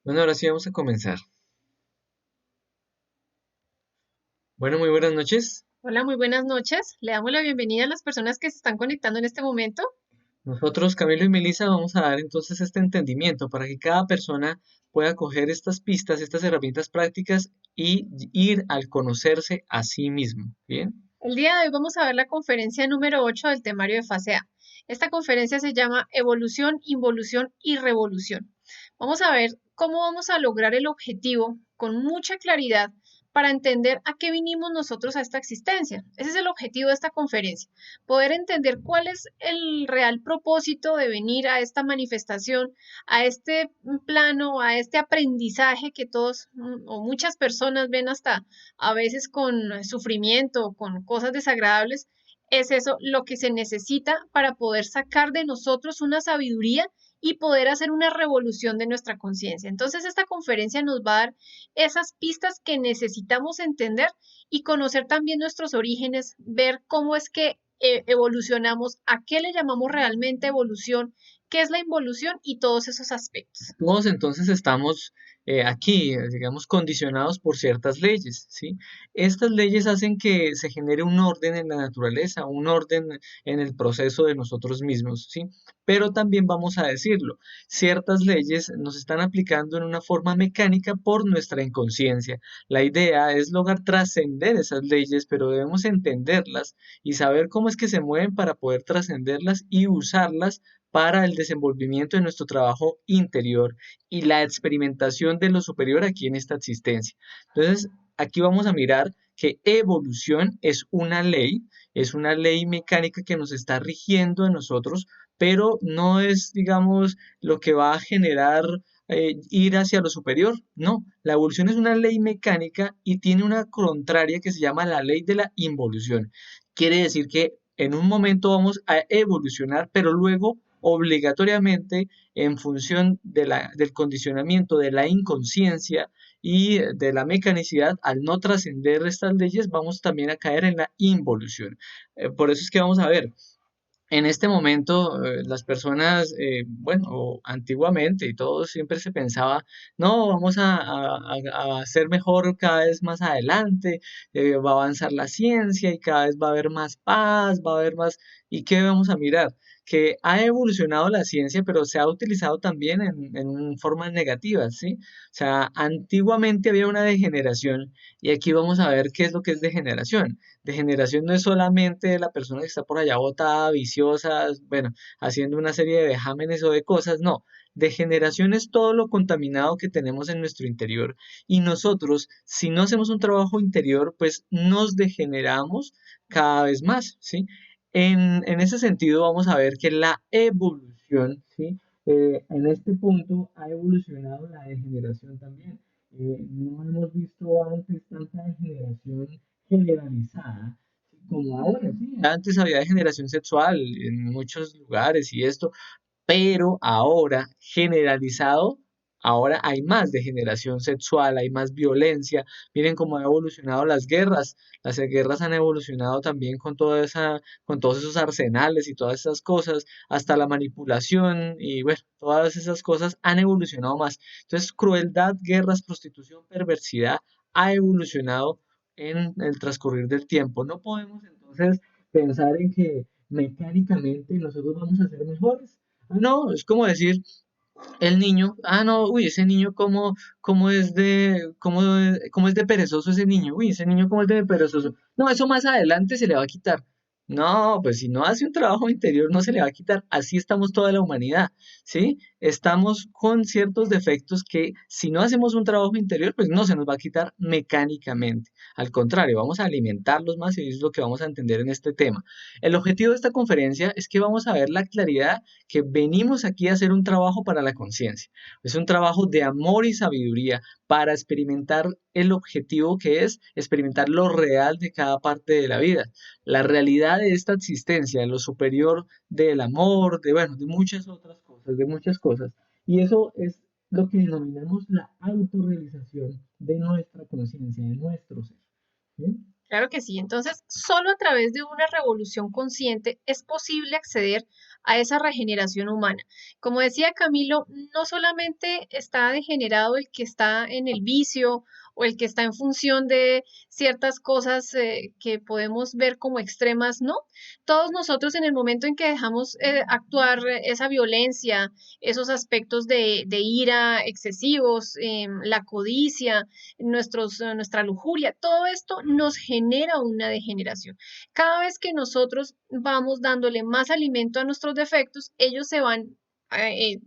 Bueno, ahora sí vamos a comenzar. Bueno, muy buenas noches. Hola, muy buenas noches. Le damos la bienvenida a las personas que se están conectando en este momento. Nosotros, Camilo y Melissa, vamos a dar entonces este entendimiento para que cada persona pueda coger estas pistas, estas herramientas prácticas y ir al conocerse a sí mismo. ¿Bien? El día de hoy vamos a ver la conferencia número 8 del temario de fase A. Esta conferencia se llama Evolución, Involución y Revolución. Vamos a ver cómo vamos a lograr el objetivo con mucha claridad para entender a qué vinimos nosotros a esta existencia. Ese es el objetivo de esta conferencia, poder entender cuál es el real propósito de venir a esta manifestación, a este plano, a este aprendizaje que todos o muchas personas ven hasta a veces con sufrimiento, con cosas desagradables, es eso lo que se necesita para poder sacar de nosotros una sabiduría y poder hacer una revolución de nuestra conciencia. Entonces, esta conferencia nos va a dar esas pistas que necesitamos entender y conocer también nuestros orígenes, ver cómo es que evolucionamos, a qué le llamamos realmente evolución, qué es la involución y todos esos aspectos. Todos entonces estamos aquí, digamos, condicionados por ciertas leyes, ¿sí? Estas leyes hacen que se genere un orden en la naturaleza, un orden en el proceso de nosotros mismos, ¿sí? Pero también vamos a decirlo, ciertas leyes nos están aplicando en una forma mecánica por nuestra inconsciencia. La idea es lograr trascender esas leyes, pero debemos entenderlas y saber cómo es que se mueven para poder trascenderlas y usarlas para el desenvolvimiento de nuestro trabajo interior y la experimentación de lo superior aquí en esta existencia. Entonces, aquí vamos a mirar que evolución es una ley mecánica que nos está rigiendo a nosotros, pero no es, digamos, lo que va a generar ir hacia lo superior. No, la evolución es una ley mecánica y tiene una contraria que se llama la ley de la involución. Quiere decir que en un momento vamos a evolucionar, pero luego obligatoriamente en función del condicionamiento de la inconsciencia y de la mecanicidad, al no trascender estas leyes, vamos también a caer en la involución. Por eso es que vamos a ver, en este momento, las personas, bueno, o antiguamente y todo siempre se pensaba, no, vamos a ser mejor cada vez más adelante, va a avanzar la ciencia y cada vez va a haber más paz, va a haber más, ¿y qué vamos a mirar? Que ha evolucionado la ciencia, pero se ha utilizado también en formas negativas, ¿sí? O sea, antiguamente había una degeneración y aquí vamos a ver qué es lo que es degeneración. Degeneración no es solamente la persona que está por allá botada, viciosa, bueno, haciendo una serie de vejámenes o de cosas, no. Degeneración es todo lo contaminado que tenemos en nuestro interior. Y nosotros, si no hacemos un trabajo interior, pues nos degeneramos cada vez más, ¿sí? En ese sentido, vamos a ver que la evolución, ¿sí? En este punto ha evolucionado la degeneración también. No hemos visto antes tanta degeneración generalizada como ahora, sí. Antes había degeneración sexual en muchos lugares y esto, pero ahora generalizado, ahora hay más degeneración sexual, hay más violencia. Miren cómo han evolucionado las guerras han evolucionado también con toda esa, con todos esos arsenales y todas esas cosas, hasta la manipulación y bueno, todas esas cosas han evolucionado más. Entonces, crueldad, guerras, prostitución, perversidad ha evolucionado en el transcurrir del tiempo. No podemos entonces pensar en que mecánicamente nosotros vamos a ser mejores. No, es como decir, el niño, no, uy, ese niño cómo es de perezoso ese niño, uy, ese niño cómo es de perezoso. No, eso más adelante se le va a quitar. No, pues si no hace un trabajo interior no se le va a quitar. Así estamos toda la humanidad, ¿sí? Estamos con ciertos defectos que si no hacemos un trabajo interior, pues no se nos va a quitar mecánicamente. Al contrario, vamos a alimentarlos más y eso es lo que vamos a entender en este tema. El objetivo de esta conferencia es que vamos a ver la claridad que venimos aquí a hacer un trabajo para la conciencia. Es un trabajo de amor y sabiduría para experimentar el objetivo que es experimentar lo real de cada parte de la vida, la realidad de esta existencia, lo superior del amor, de bueno, de muchas otras cosas, de muchas cosas. Y eso es lo que denominamos la autorrealización de nuestra conciencia, de nuestro ser. ¿Sí? Claro que sí. Entonces, solo a través de una revolución consciente es posible acceder a esa regeneración humana. Como decía Camilo, no solamente está degenerado el que está en el vicio o el que está en función de ciertas cosas que podemos ver como extremas, no. Todos nosotros en el momento en que dejamos actuar esa violencia, esos aspectos de ira excesivos, la codicia, nuestra lujuria, todo esto nos genera una degeneración. Cada vez que nosotros vamos dándole más alimento a nuestros defectos, ellos se van,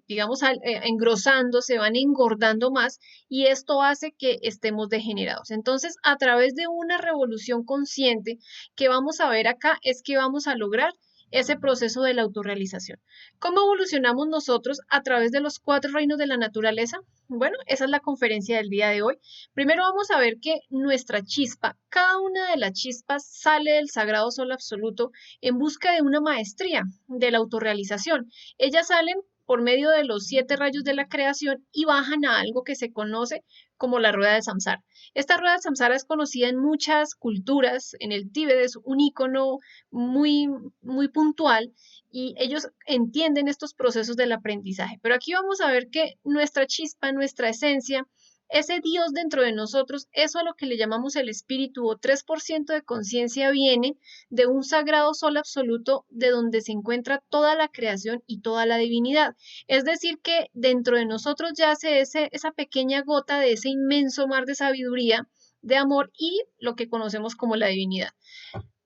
digamos, engrosando, se van engordando más y esto hace que estemos degenerados. Entonces, a través de una revolución consciente que vamos a ver acá es que vamos a lograr ese proceso de la autorrealización. ¿Cómo evolucionamos nosotros a través de los cuatro reinos de la naturaleza? Bueno, esa es la conferencia del día de hoy. Primero vamos a ver que nuestra chispa, cada una de las chispas sale del sagrado sol absoluto en busca de una maestría, de la autorrealización. Ellas salen por medio de los siete rayos de la creación y bajan a algo que se conoce como la rueda de Samsara. Esta rueda de Samsara es conocida en muchas culturas, en el Tíbet es un icono muy, muy puntual y ellos entienden estos procesos del aprendizaje. Pero aquí vamos a ver que nuestra chispa, nuestra esencia, ese Dios dentro de nosotros, eso a lo que le llamamos el espíritu o 3% de conciencia viene de un sagrado sol absoluto de donde se encuentra toda la creación y toda la divinidad. Es decir, que dentro de nosotros yace esa pequeña gota de ese inmenso mar de sabiduría, de amor y lo que conocemos como la divinidad.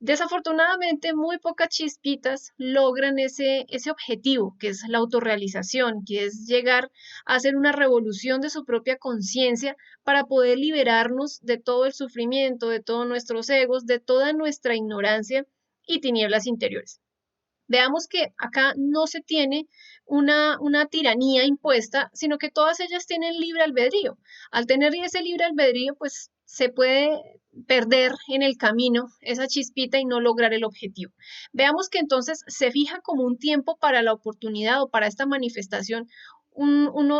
Desafortunadamente, muy pocas chispitas logran ese objetivo, que es la autorrealización, que es llegar a hacer una revolución de su propia conciencia para poder liberarnos de todo el sufrimiento, de todos nuestros egos, de toda nuestra ignorancia y tinieblas interiores. Veamos que acá no se tiene una tiranía impuesta, sino que todas ellas tienen libre albedrío. Al tener ese libre albedrío, pues se puede perder en el camino esa chispita y no lograr el objetivo. Veamos que entonces se fija como un tiempo para la oportunidad o para esta manifestación,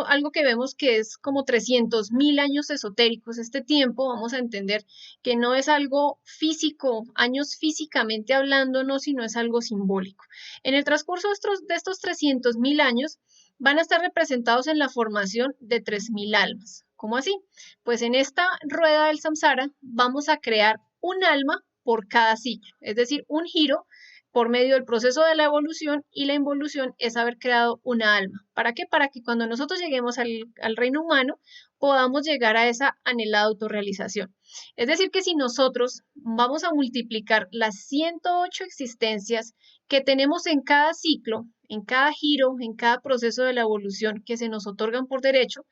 algo que vemos que es como 300.000 años esotéricos. Este tiempo vamos a entender que no es algo físico, años físicamente hablando, no, sino es algo simbólico. En el transcurso de estos 300.000 años van a estar representados en la formación de 3.000 almas. ¿Cómo así? Pues en esta rueda del samsara vamos a crear un alma por cada ciclo, es decir, un giro por medio del proceso de la evolución y la involución es haber creado una alma. ¿Para qué? Para que cuando nosotros lleguemos al reino humano podamos llegar a esa anhelada autorrealización. Es decir, que si nosotros vamos a multiplicar las 108 existencias que tenemos en cada ciclo, en cada giro, en cada proceso de la evolución que se nos otorgan por derecho,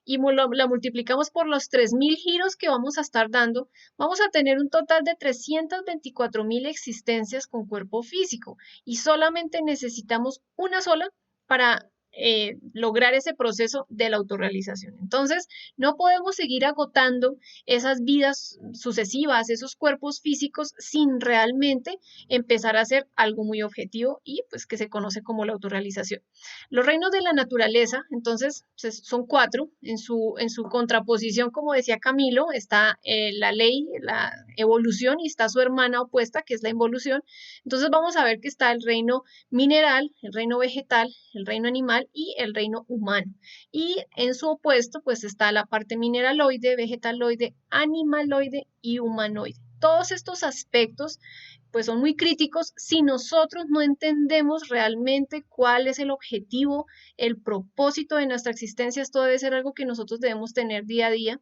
y la multiplicamos por los 3.000 giros que vamos a estar dando, vamos a tener un total de 324.000 existencias con cuerpo físico y solamente necesitamos una sola para lograr ese proceso de la autorrealización. Entonces, no podemos seguir agotando esas vidas sucesivas, esos cuerpos físicos, sin realmente empezar a hacer algo muy objetivo y pues que se conoce como la autorrealización. Los reinos de la naturaleza, entonces, son cuatro. En su contraposición, como decía Camilo, está la ley, la evolución y está su hermana opuesta, que es la involución. Entonces vamos a ver que está el reino mineral, el reino vegetal, el reino animal y el reino humano. Y en su opuesto, pues está la parte mineraloide, vegetaloide, animaloide y humanoide. Todos estos aspectos pues son muy críticos si nosotros no entendemos realmente cuál es el objetivo, el propósito de nuestra existencia. Esto debe ser algo que nosotros debemos tener día a día.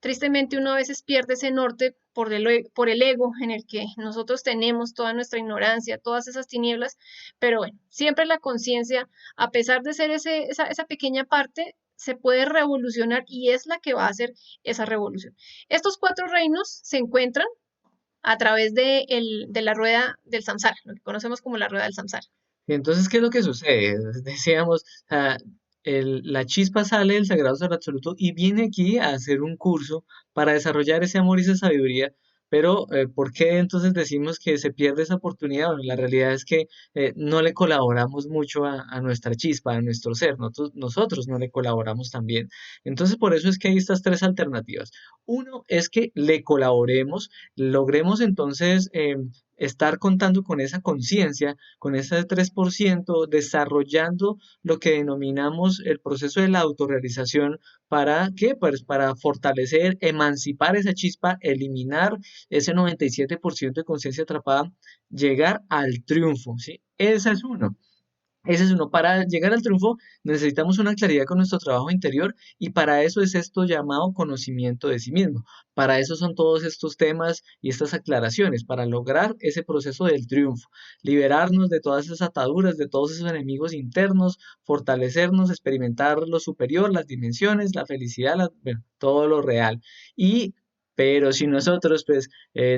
Tristemente uno a veces pierde ese norte por el ego en el que nosotros tenemos toda nuestra ignorancia, todas esas tinieblas, pero bueno, siempre la conciencia, a pesar de ser esa pequeña parte, se puede revolucionar y es la que va a hacer esa revolución. Estos cuatro reinos se encuentran a través de la rueda del samsara, lo que conocemos como la rueda del samsara. Y entonces, ¿qué es lo que sucede? Decíamos, la chispa sale del Sagrado Ser Absoluto y viene aquí a hacer un curso para desarrollar ese amor y esa sabiduría Pero, ¿por qué entonces decimos que se pierde esa oportunidad? Bueno, la realidad es que no le colaboramos mucho a nuestra chispa, a nuestro ser, nosotros no le colaboramos también. Entonces, por eso es que hay estas tres alternativas. Uno es que le colaboremos, logremos entonces estar contando con esa conciencia, con ese 3%, desarrollando lo que denominamos el proceso de la autorrealización. ¿Para qué? Pues para fortalecer, emancipar esa chispa, eliminar ese 97% de conciencia atrapada, llegar al triunfo, ¿sí? Ese es uno. Ese es uno. Para llegar al triunfo necesitamos una claridad con nuestro trabajo interior y para eso es esto llamado conocimiento de sí mismo. Para eso son todos estos temas y estas aclaraciones, para lograr ese proceso del triunfo, liberarnos de todas esas ataduras, de todos esos enemigos internos, fortalecernos, experimentar lo superior, las dimensiones, la felicidad, bueno, todo lo real. Y pero si nosotros pues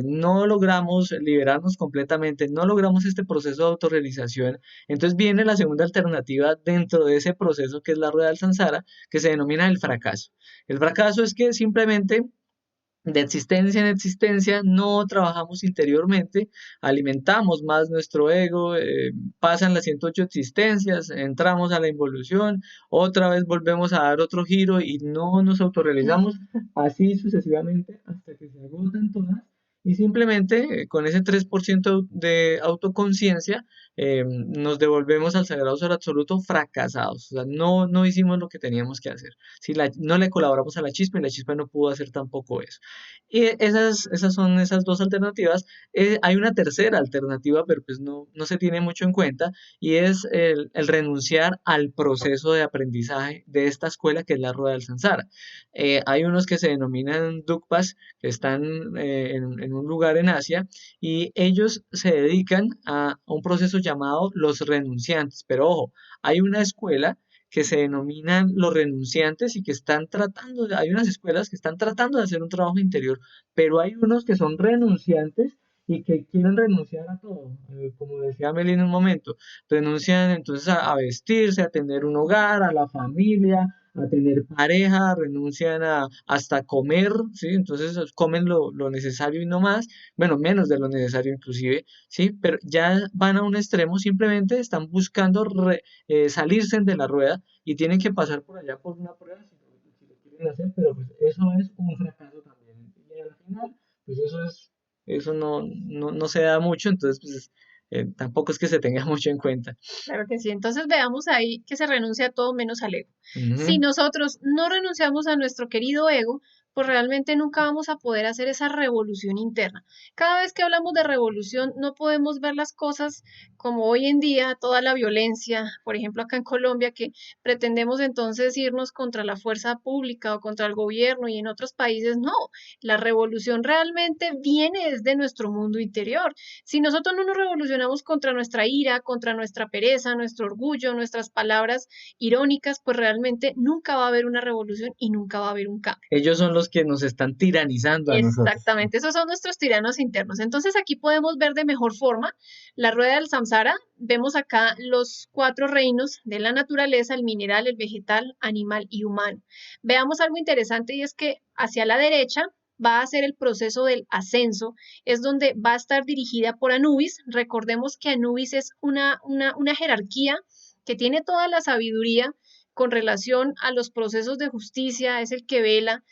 no logramos liberarnos completamente, no logramos este proceso de autorrealización, entonces viene la segunda alternativa dentro de ese proceso que es la rueda del samsara, que se denomina el fracaso. El fracaso es que simplemente de existencia en existencia no trabajamos interiormente, alimentamos más nuestro ego, pasan las 108 existencias, entramos a la involución, otra vez volvemos a dar otro giro y no nos autorrealizamos, así sucesivamente hasta que se agotan todas y simplemente con ese 3% de autoconciencia nos devolvemos al sagrado ser absoluto fracasados, o sea, no hicimos lo que teníamos que hacer. Si no le colaboramos a la chispa y la chispa no pudo hacer tampoco eso. Y esas son esas dos alternativas. Hay una tercera alternativa, pero pues no se tiene mucho en cuenta, y es el renunciar al proceso de aprendizaje de esta escuela que es la Rueda del Samsara. Hay unos que se denominan Dukpas, que están en un lugar en Asia, y ellos se dedican a un proceso llamado los renunciantes. Pero ojo, hay una escuela que se denominan los renunciantes y que están tratando, hay unas escuelas que están tratando de hacer un trabajo interior, pero hay unos que son renunciantes y que quieren renunciar a todo, como decía Meli en un momento, renuncian entonces a vestirse, a tener un hogar, a la familia, a tener pareja, renuncian a hasta comer, ¿sí? Entonces comen lo necesario y no más, bueno, menos de lo necesario inclusive, ¿sí? Pero ya van a un extremo, simplemente están buscando salirse de la rueda y tienen que pasar por allá por una prueba si lo quieren hacer, pero pues eso es un fracaso también. Y al final, pues eso no se da mucho, entonces pues tampoco es que se tenga mucho en cuenta. Claro que sí. Entonces veamos ahí que se renuncia a todo menos al ego. Si Ujú. nosotros no renunciamos a nuestro querido ego, pues realmente nunca vamos a poder hacer esa revolución interna. Cada vez que hablamos de revolución, no podemos ver las cosas como hoy en día, toda la violencia, por ejemplo, acá en Colombia, que pretendemos entonces irnos contra la fuerza pública o contra el gobierno y en otros países no. La revolución realmente viene desde nuestro mundo interior. Si nosotros no nos revolucionamos contra nuestra ira, contra nuestra pereza, nuestro orgullo, nuestras palabras irónicas, pues realmente nunca va a haber una revolución y nunca va a haber un cambio. Ellos son los que nos están tiranizando a nosotros. Exactamente, esos son nuestros tiranos internos. Entonces aquí podemos ver de mejor forma la rueda del samsara. Vemos acá los cuatro reinos de la naturaleza, el mineral, el vegetal, animal y humano. Veamos algo interesante y es que hacia la derecha va a ser el proceso del ascenso, es donde va a estar dirigida por Anubis. Recordemos que Anubis es una jerarquía que tiene toda la sabiduría con relación a los procesos de justicia, es el que vela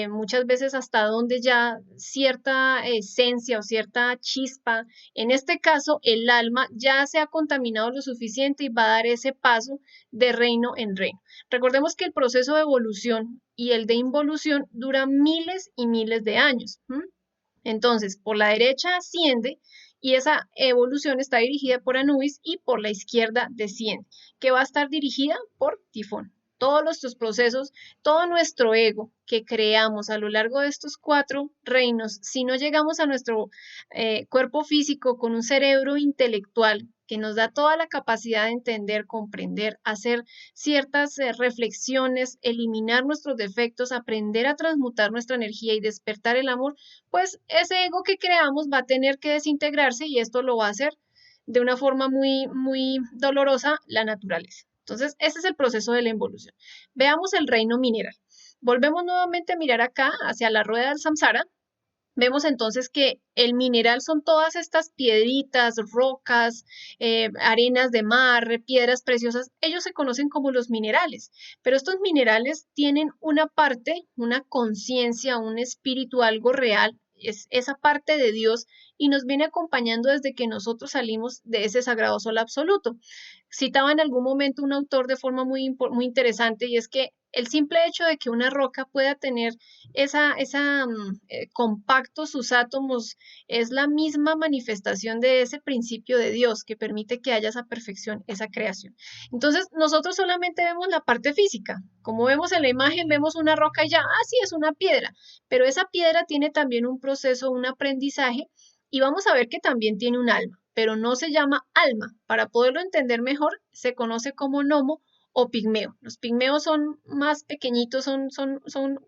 muchas veces hasta donde ya cierta esencia o cierta chispa, en este caso el alma, ya se ha contaminado lo suficiente y va a dar ese paso de reino en reino. Recordemos que el proceso de evolución y el de involución dura miles y miles de años. ¿M? Entonces, por la derecha asciende y esa evolución está dirigida por Anubis y por la izquierda desciende, que va a estar dirigida por Tifón. Todos nuestros procesos, todo nuestro ego que creamos a lo largo de estos cuatro reinos, si no llegamos a nuestro cuerpo físico con un cerebro intelectual que nos da toda la capacidad de entender, comprender, hacer ciertas reflexiones, eliminar nuestros defectos, aprender a transmutar nuestra energía y despertar el amor, pues ese ego que creamos va a tener que desintegrarse y esto lo va a hacer de una forma muy dolorosa la naturaleza. Entonces, ese es el proceso de la involución. Veamos el reino mineral. Volvemos nuevamente a mirar acá hacia la rueda del samsara Vemos entonces que el mineral son todas estas piedritas, rocas, arenas de mar, piedras preciosas. Ellos se conocen como los minerales, pero estos minerales tienen una parte, una conciencia, un espíritu, algo real. Es esa parte de Dios y nos viene acompañando desde que nosotros salimos de ese sagrado sol absoluto. Citaba en algún momento un autor de forma muy interesante y es que el simple hecho de que una roca pueda tener compacto sus átomos es la misma manifestación de ese principio de Dios que permite que haya esa perfección, esa creación. Entonces, nosotros solamente vemos la parte física. Como vemos en la imagen, vemos una roca y ya, sí, es una piedra, pero esa piedra tiene también un proceso, un aprendizaje y vamos a ver que también tiene un alma, pero no se llama alma. Para poderlo entender mejor, se conoce como gnomo o pigmeo. Los pigmeos son más pequeñitos, son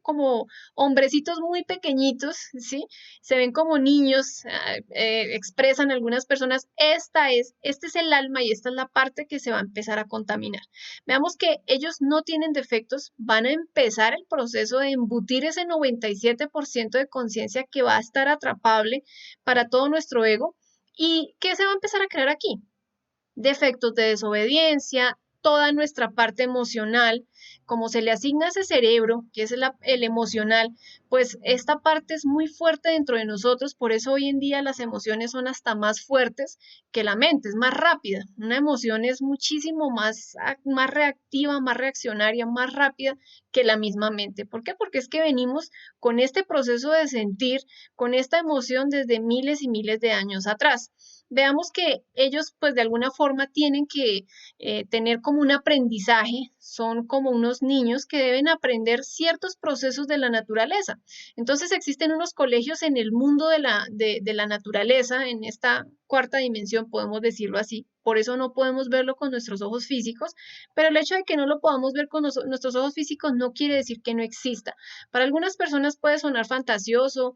como hombrecitos muy pequeñitos, ¿sí? Se ven como niños, expresan algunas personas, este es el alma y esta es la parte que se va a empezar a contaminar. Veamos que ellos no tienen defectos, van a empezar el proceso de embutir ese 97% de conciencia que va a estar atrapable para todo nuestro ego. ¿Y qué se va a empezar a crear aquí? Defectos de desobediencia, toda nuestra parte emocional, como se le asigna a ese cerebro, que es el emocional, pues esta parte es muy fuerte dentro de nosotros, por eso hoy en día las emociones son hasta más fuertes que la mente, es más rápida. Una emoción es muchísimo más reactiva, más reaccionaria, más rápida que la misma mente. ¿Por qué? Porque es que venimos con este proceso de sentir, con esta emoción desde miles y miles de años atrás. Veamos que ellos pues de alguna forma tienen que tener como un aprendizaje, son como unos niños que deben aprender ciertos procesos de la naturaleza. Entonces existen unos colegios en el mundo de la naturaleza, en esta cuarta dimensión, podemos decirlo así. Por eso no podemos verlo con nuestros ojos físicos, pero el hecho de que no lo podamos ver con nuestros ojos físicos no quiere decir que no exista. Para algunas personas puede sonar fantasioso,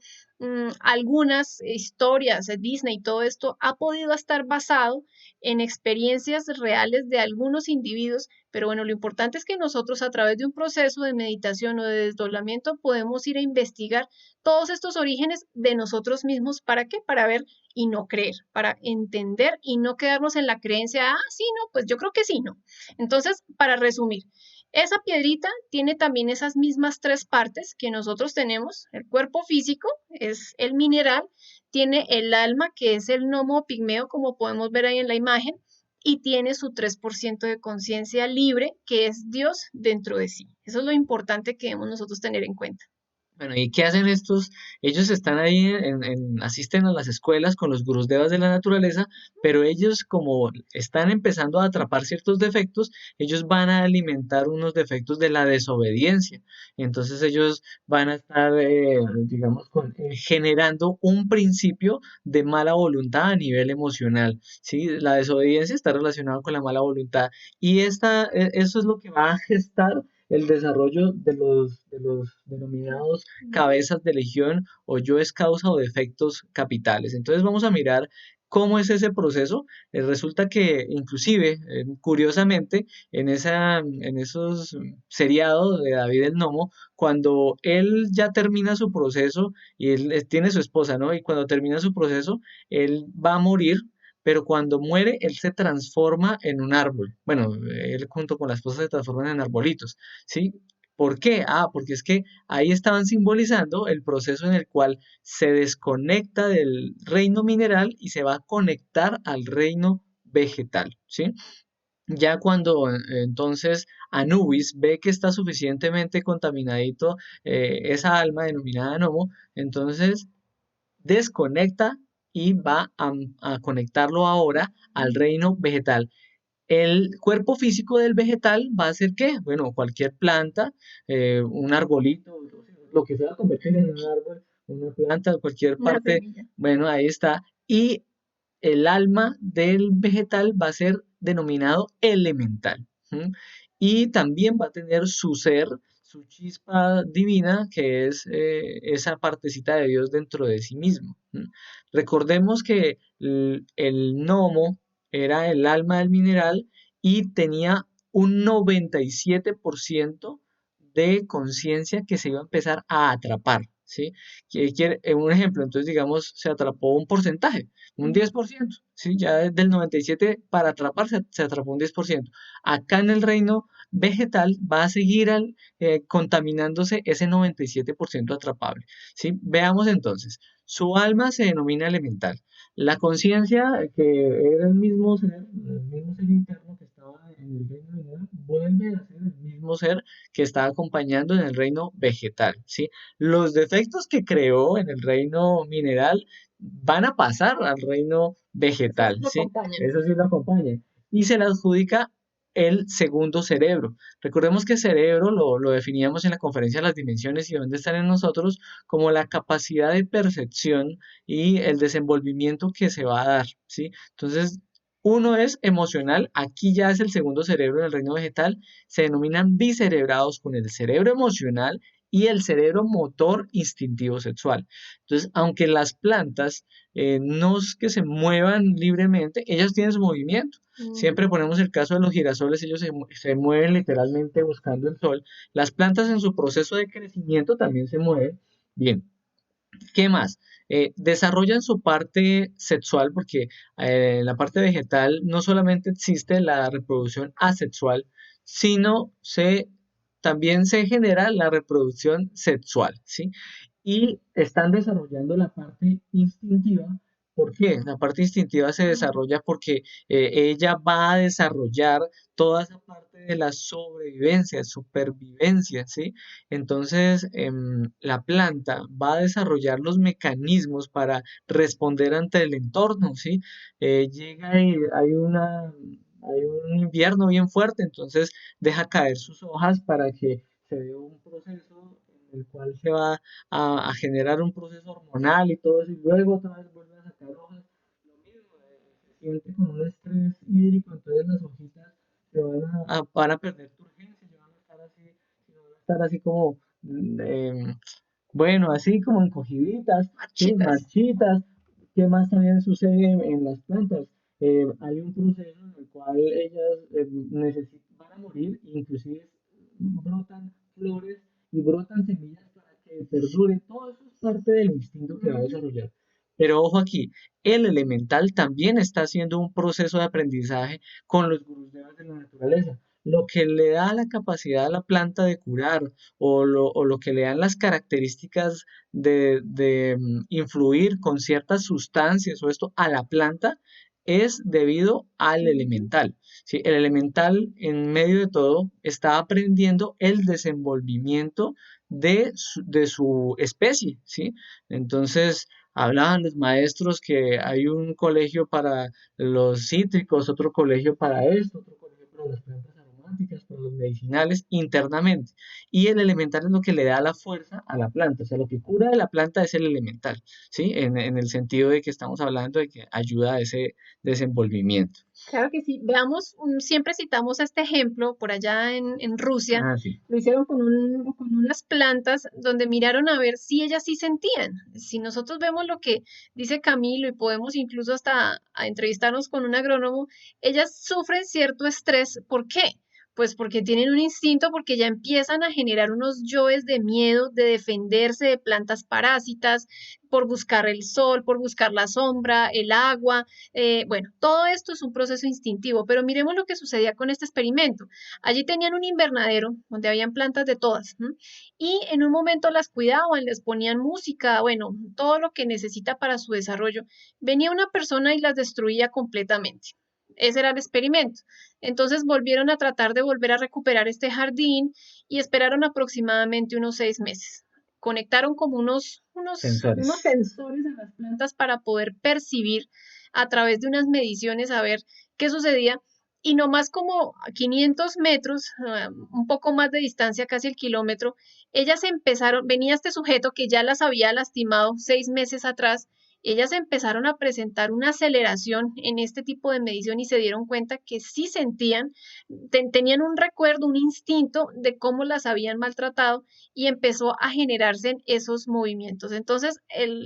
algunas historias de Disney y todo esto ha podido estar basado en experiencias reales de algunos individuos, pero bueno, lo importante es que nosotros a través de un proceso de meditación o de desdoblamiento podemos ir a investigar todos estos orígenes de nosotros mismos. ¿Para qué? Para ver y no creer, para entender y no quedarnos en la creencia, sí, no, pues yo creo que sí, no. Entonces, para resumir, esa piedrita tiene también esas mismas tres partes que nosotros tenemos. El cuerpo físico es el mineral, tiene el alma, que es el gnomo pigmeo, como podemos ver ahí en la imagen, y tiene su 3% de conciencia libre, que es Dios dentro de sí. Eso es lo importante que debemos nosotros tener en cuenta. Bueno, ¿y qué hacen estos? Ellos están ahí, asisten a las escuelas con los gurús devas de la naturaleza, pero ellos como están empezando a atrapar ciertos defectos, ellos van a alimentar unos defectos de la desobediencia. Entonces ellos van a estar, digamos, generando un principio de mala voluntad a nivel emocional, ¿sí? La desobediencia está relacionada con la mala voluntad y eso es lo que va a gestar el desarrollo de los denominados cabezas de legión o yoes causa o defectos capitales. Entonces vamos a mirar cómo es ese proceso. Resulta que inclusive, curiosamente, en esos seriados de David el Nomo, cuando él ya termina su proceso y él tiene su esposa, ¿no? Y cuando termina su proceso, él va a morir, pero cuando muere, él se transforma en un árbol. Bueno, él junto con la esposa se transforman en arbolitos, ¿sí? ¿Por qué? Porque es que ahí estaban simbolizando el proceso en el cual se desconecta del reino mineral y se va a conectar al reino vegetal, ¿sí? Ya cuando entonces Anubis ve que está suficientemente contaminadito esa alma denominada Nomo, entonces desconecta y va a conectarlo ahora al reino vegetal. El cuerpo físico del vegetal va a ser ¿qué? Bueno, cualquier planta, un arbolito, lo que se va a convertir en un árbol, una planta, cualquier Una parte, semilla. bueno, ahí está. Y el alma del vegetal va a ser denominado elemental. ¿M? Y también va a tener su ser, su chispa divina, que es esa partecita de Dios dentro de sí mismo. ¿M? Recordemos que el gnomo era el alma del mineral y tenía un 97% de conciencia que se iba a empezar a atrapar. ¿sí? Un ejemplo, entonces digamos, se atrapó un porcentaje, un 10%, ¿sí? Ya del 97 para atraparse se atrapó un 10%. Acá en el reino vegetal va a seguir contaminándose ese 97% atrapable, ¿sí? Veamos entonces, su alma se denomina elemental. La conciencia, que era el mismo ser interno que estaba en el reino mineral, vuelve a ser el mismo ser que está acompañando en el reino vegetal, ¿sí? Los defectos que creó en el reino mineral van a pasar al reino Eso vegetal, lo ¿sí? acompañan. Eso sí lo acompaña. Y se le adjudica el segundo cerebro. Recordemos que cerebro lo definíamos en la conferencia de las dimensiones y dónde están en nosotros como la capacidad de percepción y el desenvolvimiento que se va a dar, ¿sí? Entonces, uno es emocional, aquí ya es el segundo cerebro en el reino vegetal, se denominan bicerebrados con el cerebro emocional y el cerebro motor instintivo sexual. Entonces, aunque las plantas no es que se muevan libremente, ellas tienen su movimiento. Mm, Siempre ponemos el caso de los girasoles, ellos se mueven literalmente buscando el sol. Las plantas en su proceso de crecimiento también se mueven. Bien, ¿qué más? Desarrollan su parte sexual porque en la parte vegetal no solamente existe la reproducción asexual, sino también se genera la reproducción sexual, ¿sí? Y están desarrollando la parte instintiva. ¿Por qué? La parte instintiva se desarrolla porque ella va a desarrollar toda esa parte de la sobrevivencia, supervivencia, ¿sí? Entonces, la planta va a desarrollar los mecanismos para responder ante el entorno, ¿sí? Llega y hay un invierno bien fuerte, entonces deja caer sus hojas para que se dé un proceso en el cual se va a generar un proceso hormonal y todo eso, y luego otra vez vuelve a sacar hojas. Lo mismo, se siente con un estrés hídrico, entonces las hojitas van a perder turgencia, y van a estar así, y van a estar así como, bueno, así como encogiditas, ¿sí? marchitas. Marchitas. ¿Qué más también sucede en las plantas? Hay un proceso en el cual ellas van a morir, inclusive brotan flores y brotan semillas para que perdure. Todo eso es parte del instinto que va a Mm, desarrollar. Pero ojo aquí, el elemental también está haciendo un proceso de aprendizaje con los gurús de la naturaleza. Lo que le da la capacidad a la planta de curar o lo que le dan las características de influir con ciertas sustancias o esto a la planta es debido al ujú. elemental. ¿Sí? El elemental, en medio de todo, está aprendiendo el desenvolvimiento de su especie, ¿sí? Entonces, hablaban los maestros que hay un colegio para los cítricos, otro colegio para esto, otro colegio para las plantas aromáticas, para los medicinales, internamente. Y el elemental es lo que le da la fuerza a la planta, o sea, lo que cura de la planta es el elemental, ¿sí? En el sentido de que estamos hablando de que ayuda a ese desenvolvimiento. Claro que sí. Veamos, siempre citamos este ejemplo por allá en Rusia. Ah, sí. Lo hicieron con unas plantas donde miraron a ver si ellas sí sentían. Si nosotros vemos lo que dice Camilo y podemos incluso hasta a entrevistarnos con un agrónomo, ellas sufren cierto estrés. ¿Por qué? Pues porque tienen un instinto, porque ya empiezan a generar unos yoes de miedo, de defenderse de plantas parásitas, por buscar el sol, por buscar la sombra, el agua. Bueno, todo esto es un proceso instintivo, pero miremos lo que sucedía con este experimento. Allí tenían un invernadero donde habían plantas de todas, ¿m? Y en un momento las cuidaban, les ponían música, bueno, todo lo que necesita para su desarrollo. Venía una persona y las destruía completamente. Ese era el experimento. Entonces volvieron a tratar de volver a recuperar este jardín y esperaron aproximadamente unos 6 meses. Conectaron como unos Sensores. sensores en las plantas para poder percibir a través de unas mediciones a ver qué sucedía. Y no más como a 500 metros, un poco más de distancia, casi el kilómetro, ellas empezaron, venía este sujeto que ya las había lastimado 6 meses atrás, ellas empezaron a presentar una aceleración en este tipo de medición y se dieron cuenta que sí sentían, tenían un recuerdo, un instinto de cómo las habían maltratado y empezó a generarse esos movimientos. Entonces,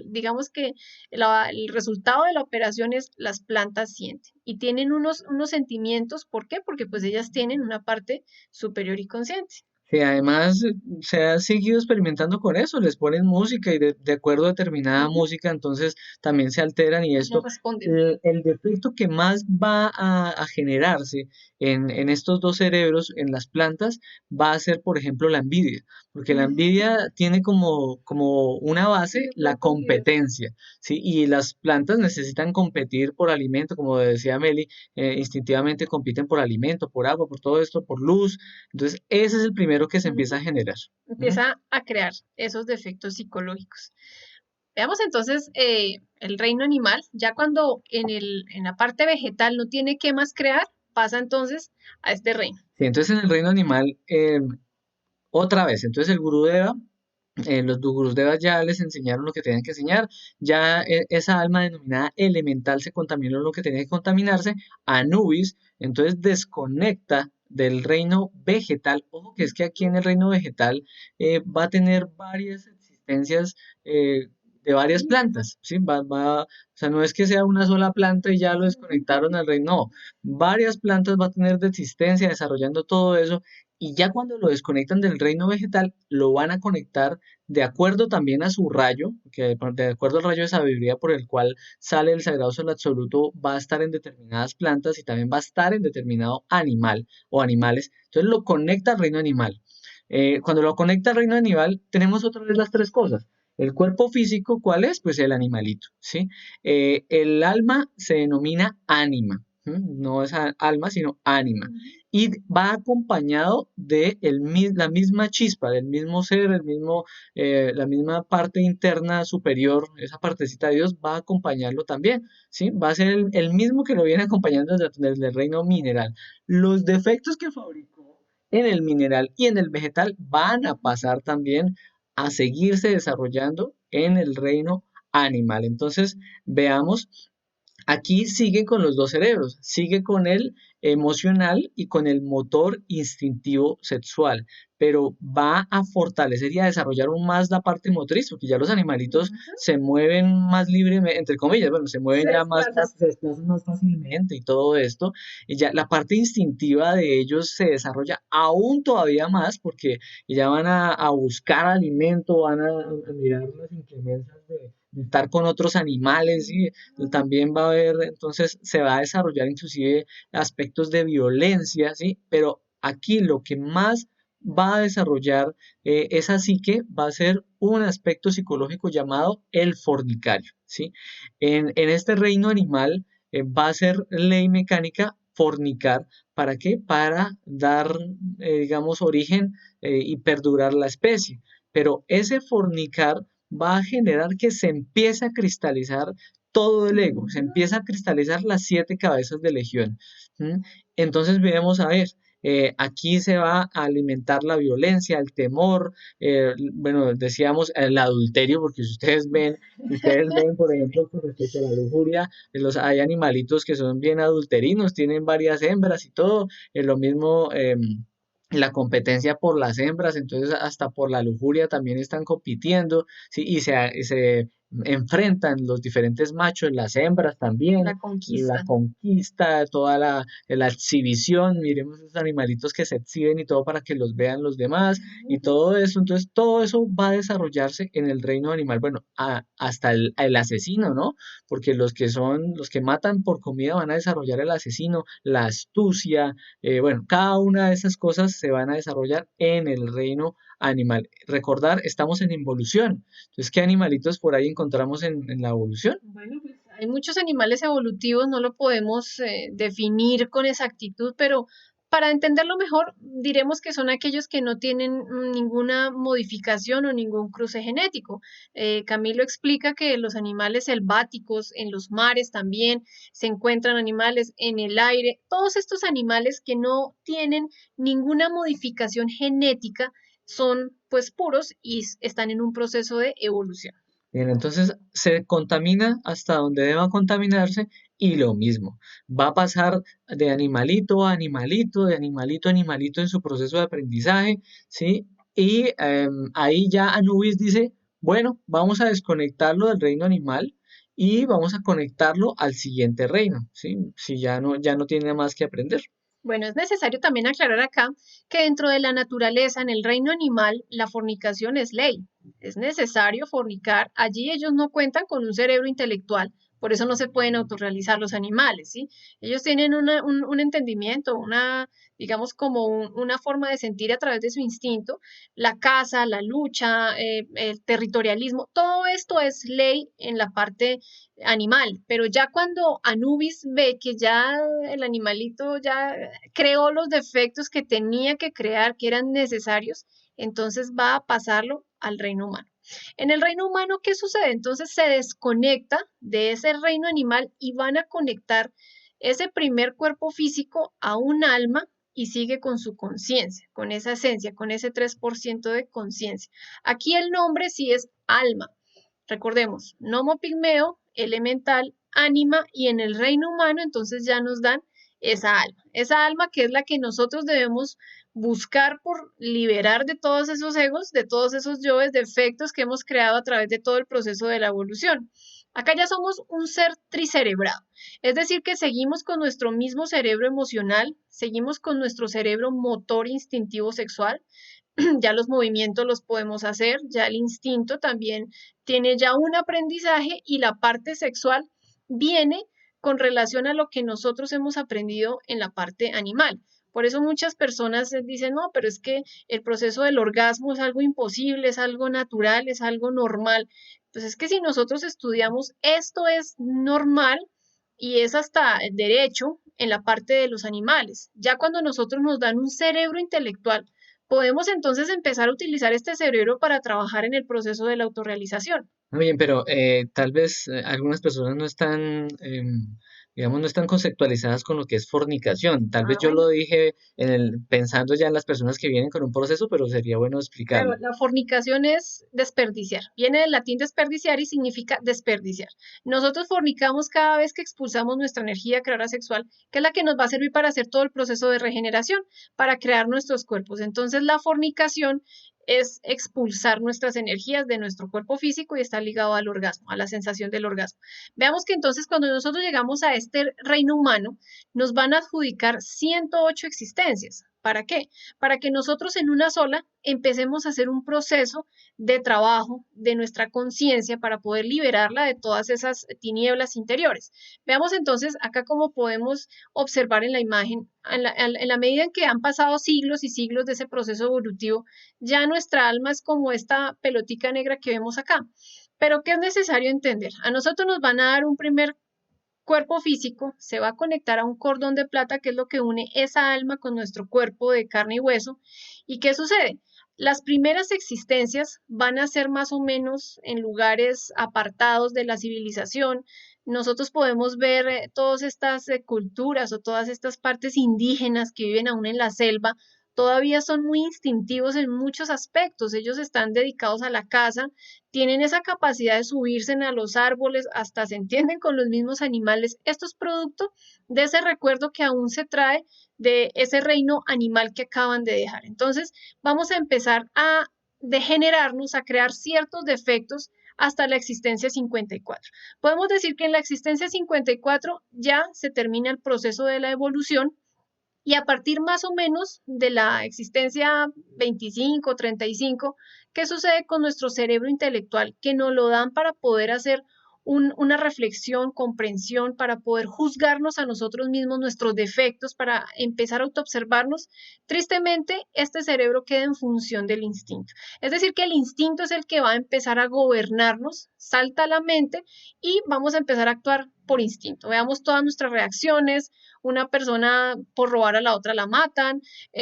digamos que el resultado de la operación es las plantas sienten y tienen unos sentimientos. ¿Por qué? Porque pues ellas tienen una parte superior y consciente. que además se ha seguido experimentando con eso, les ponen música y de acuerdo a determinada Ujú, música, entonces también se alteran y ellas esto, responden. el defecto que más va a generarse en estos dos cerebros, en las plantas, va a ser, por ejemplo, la envidia, porque la Ujú, envidia tiene como una base sí, la competencia, ¿sí? Y las plantas necesitan competir por alimento, como decía Meli, instintivamente compiten por alimento, por agua, por todo esto, por luz. Entonces, ese es el primero que se empieza a ujú. generar. Ujú. Empieza a crear esos defectos psicológicos. Veamos entonces el reino animal, ya cuando en la parte vegetal no tiene qué más crear, pasa entonces a este reino. Sí, entonces en el reino animal, otra vez, entonces el Gurudeva, los Gurudevas ya les enseñaron lo que tenían que enseñar, ya esa alma denominada elemental se contaminó lo que tenía que contaminarse, Anubis, entonces desconecta del reino vegetal, ojo que es que aquí en el reino vegetal va a tener varias existencias de varias plantas, ¿sí? O sea, no es que sea una sola planta y ya lo desconectaron al reino, no, varias plantas va a tener de existencia desarrollando todo eso y ya cuando lo desconectan del reino vegetal, lo van a conectar de acuerdo también a su rayo, que de acuerdo al rayo de sabiduría por el cual sale el sagrado sol absoluto, va a estar en determinadas plantas y también va a estar en determinado animal o animales. Entonces lo conecta al reino animal. Cuando lo conecta al reino animal, tenemos otra vez las tres cosas. El cuerpo físico, ¿cuál es? Pues el animalito, ¿sí? El alma se denomina ánima, ¿m? No es alma, sino ánima Ujú. y va acompañado de la misma chispa, del mismo ser, la misma parte interna superior, esa partecita de Dios va a acompañarlo también, ¿sí? Va a ser el mismo que lo viene acompañando desde el reino mineral. Los defectos que fabricó en el mineral y en el vegetal van a pasar también a seguirse desarrollando en el reino animal. Entonces, veamos. Aquí sigue con los dos cerebros, sigue con el emocional y con el motor instintivo sexual, pero va a fortalecer y a desarrollar aún más la parte motriz, porque ya los animalitos Ujú. se mueven más libremente, entre comillas, bueno, se mueven Se ya más, desplazan. se desplazan más fácilmente y todo esto, y ya la parte instintiva de ellos se desarrolla aún todavía más, porque ya van a buscar alimento, van a mirar las inclemencias de estar con otros animales, ¿sí? También va a haber, entonces se va a desarrollar inclusive aspectos de violencia, ¿sí? Pero aquí lo que más va a desarrollar esa psique va a ser un aspecto psicológico llamado el fornicario, ¿sí? En este reino animal va a ser ley mecánica fornicar. ¿Para qué? Para dar, digamos, origen y perdurar la especie. Pero ese fornicar va a generar que se empiece a cristalizar todo el ego, se empieza a cristalizar las siete cabezas de legión. ¿M? Entonces vemos, a ver, aquí se va a alimentar la violencia, el temor, bueno, decíamos el adulterio, porque si ustedes ven, por ejemplo, con respecto a la lujuria, hay animalitos que son bien adulterinos, tienen varias hembras y todo, lo mismo la competencia por las hembras, entonces hasta por la lujuria también están compitiendo, ¿sí? Y se enfrentan los diferentes machos, las hembras La también, la conquista. conquista, toda la exhibición, miremos esos animalitos que se exhiben y todo para que los vean los demás y todo eso, entonces todo eso va a desarrollarse en el reino animal, bueno, hasta el asesino, ¿no? Porque los que matan por comida van a desarrollar el asesino, la astucia, bueno, cada una de esas cosas se van a desarrollar en el reino animal. Recordar, estamos en evolución. Entonces, ¿qué animalitos por ahí encontramos en la evolución? Bueno, pues hay muchos animales evolutivos, no lo podemos definir con exactitud, pero para entenderlo mejor, diremos que son aquellos que no tienen ninguna modificación o ningún cruce genético. Camilo explica que los animales selváticos, en los mares también se encuentran animales en el aire, todos estos animales que no tienen ninguna modificación genética son pues puros y están en un proceso de evolución. Bien, entonces se contamina hasta donde deba contaminarse y lo mismo, va a pasar de animalito a animalito, de animalito a animalito en su proceso de aprendizaje, ¿sí? Y ahí ya Anubis dice, bueno, vamos a desconectarlo del reino animal y vamos a conectarlo al siguiente reino, ¿sí? Si ya no tiene más que aprender. Bueno, es necesario también aclarar acá que dentro de la naturaleza, en el reino animal, la fornicación es ley. Es necesario fornicar. Allí ellos no cuentan con un cerebro intelectual, por eso no se pueden autorrealizar los animales, ¿sí? Ellos tienen un entendimiento, digamos, como una forma de sentir a través de su instinto. La caza, la lucha, el territorialismo, todo esto es ley en la parte animal, pero ya cuando Anubis ve que ya el animalito ya creó los defectos que tenía que crear, que eran necesarios, entonces va a pasarlo al reino humano. En el reino humano, ¿qué sucede? Entonces se desconecta de ese reino animal y van a conectar ese primer cuerpo físico a un alma y sigue con su conciencia, con esa esencia, con ese 3% de conciencia. Aquí el nombre sí es alma. Recordemos, Nomo Pigmeo, elemental, ánima y en el reino humano entonces ya nos dan esa alma que es la que nosotros debemos buscar por liberar de todos esos egos, de todos esos yoes, defectos que hemos creado a través de todo el proceso de la evolución. Acá ya somos un ser tricerebrado, es decir, que seguimos con nuestro mismo cerebro emocional, seguimos con nuestro cerebro motor instintivo sexual, ya los movimientos los podemos hacer, ya el instinto también tiene ya un aprendizaje y la parte sexual viene con relación a lo que nosotros hemos aprendido en la parte animal. Por eso muchas personas dicen, no, pero es que el proceso del orgasmo es algo imposible, es algo natural, es algo normal. Pues es que si nosotros estudiamos, esto es normal y es hasta derecho en la parte de los animales. Ya cuando nosotros nos dan un cerebro intelectual, podemos entonces empezar a utilizar este cerebro para trabajar en el proceso de la autorrealización. Muy bien, pero tal vez algunas personas no están, digamos, no están conceptualizadas con lo que es fornicación. Tal vez Ah, yo bueno. lo dije pensando ya en las personas que vienen con un proceso, pero sería bueno Claro, explicarlo. la fornicación es desperdiciar. Viene del latín desperdiciar y significa desperdiciar. Nosotros fornicamos cada vez que expulsamos nuestra energía creadora sexual, que es la que nos va a servir para hacer todo el proceso de regeneración, para crear nuestros cuerpos. Entonces, la fornicación es expulsar nuestras energías de nuestro cuerpo físico y está ligado al orgasmo, a la sensación del orgasmo. Veamos que entonces cuando nosotros llegamos a este reino humano, nos van a adjudicar 108 existencias. ¿Para qué? Para que nosotros en una sola empecemos a hacer un proceso de trabajo de nuestra conciencia para poder liberarla de todas esas tinieblas interiores. Veamos entonces acá cómo podemos observar en la imagen, en la medida en que han pasado siglos y siglos de ese proceso evolutivo, ya nuestra alma es como esta pelotica negra que vemos acá. Pero ¿qué es necesario entender? A nosotros nos van a dar un primer cuerpo físico, se va a conectar a un cordón de plata, que es lo que une esa alma con nuestro cuerpo de carne y hueso. ¿Y qué sucede? Las primeras existencias van a ser más o menos en lugares apartados de la civilización. Nosotros podemos ver todas estas culturas o todas estas partes indígenas que viven aún en la selva, todavía son muy instintivos en muchos aspectos. Ellos están dedicados a la caza, tienen esa capacidad de subirse a los árboles, hasta se entienden con los mismos animales. Esto es producto de ese recuerdo que aún se trae de ese reino animal que acaban de dejar. Entonces, vamos a empezar a degenerarnos, a crear ciertos defectos hasta la existencia 54. Podemos decir que en la existencia 54 ya se termina el proceso de la evolución y a partir más o menos de la existencia 25, 35, ¿qué sucede con nuestro cerebro intelectual? Que nos lo dan para poder hacer una reflexión, comprensión, para poder juzgarnos a nosotros mismos, nuestros defectos, para empezar a autoobservarnos. Tristemente, este cerebro queda en función del instinto. Es decir, que el instinto es el que va a empezar a gobernarnos, salta a la mente y vamos a empezar a actuar por instinto. Veamos todas nuestras reacciones, una persona por robar a la otra la matan,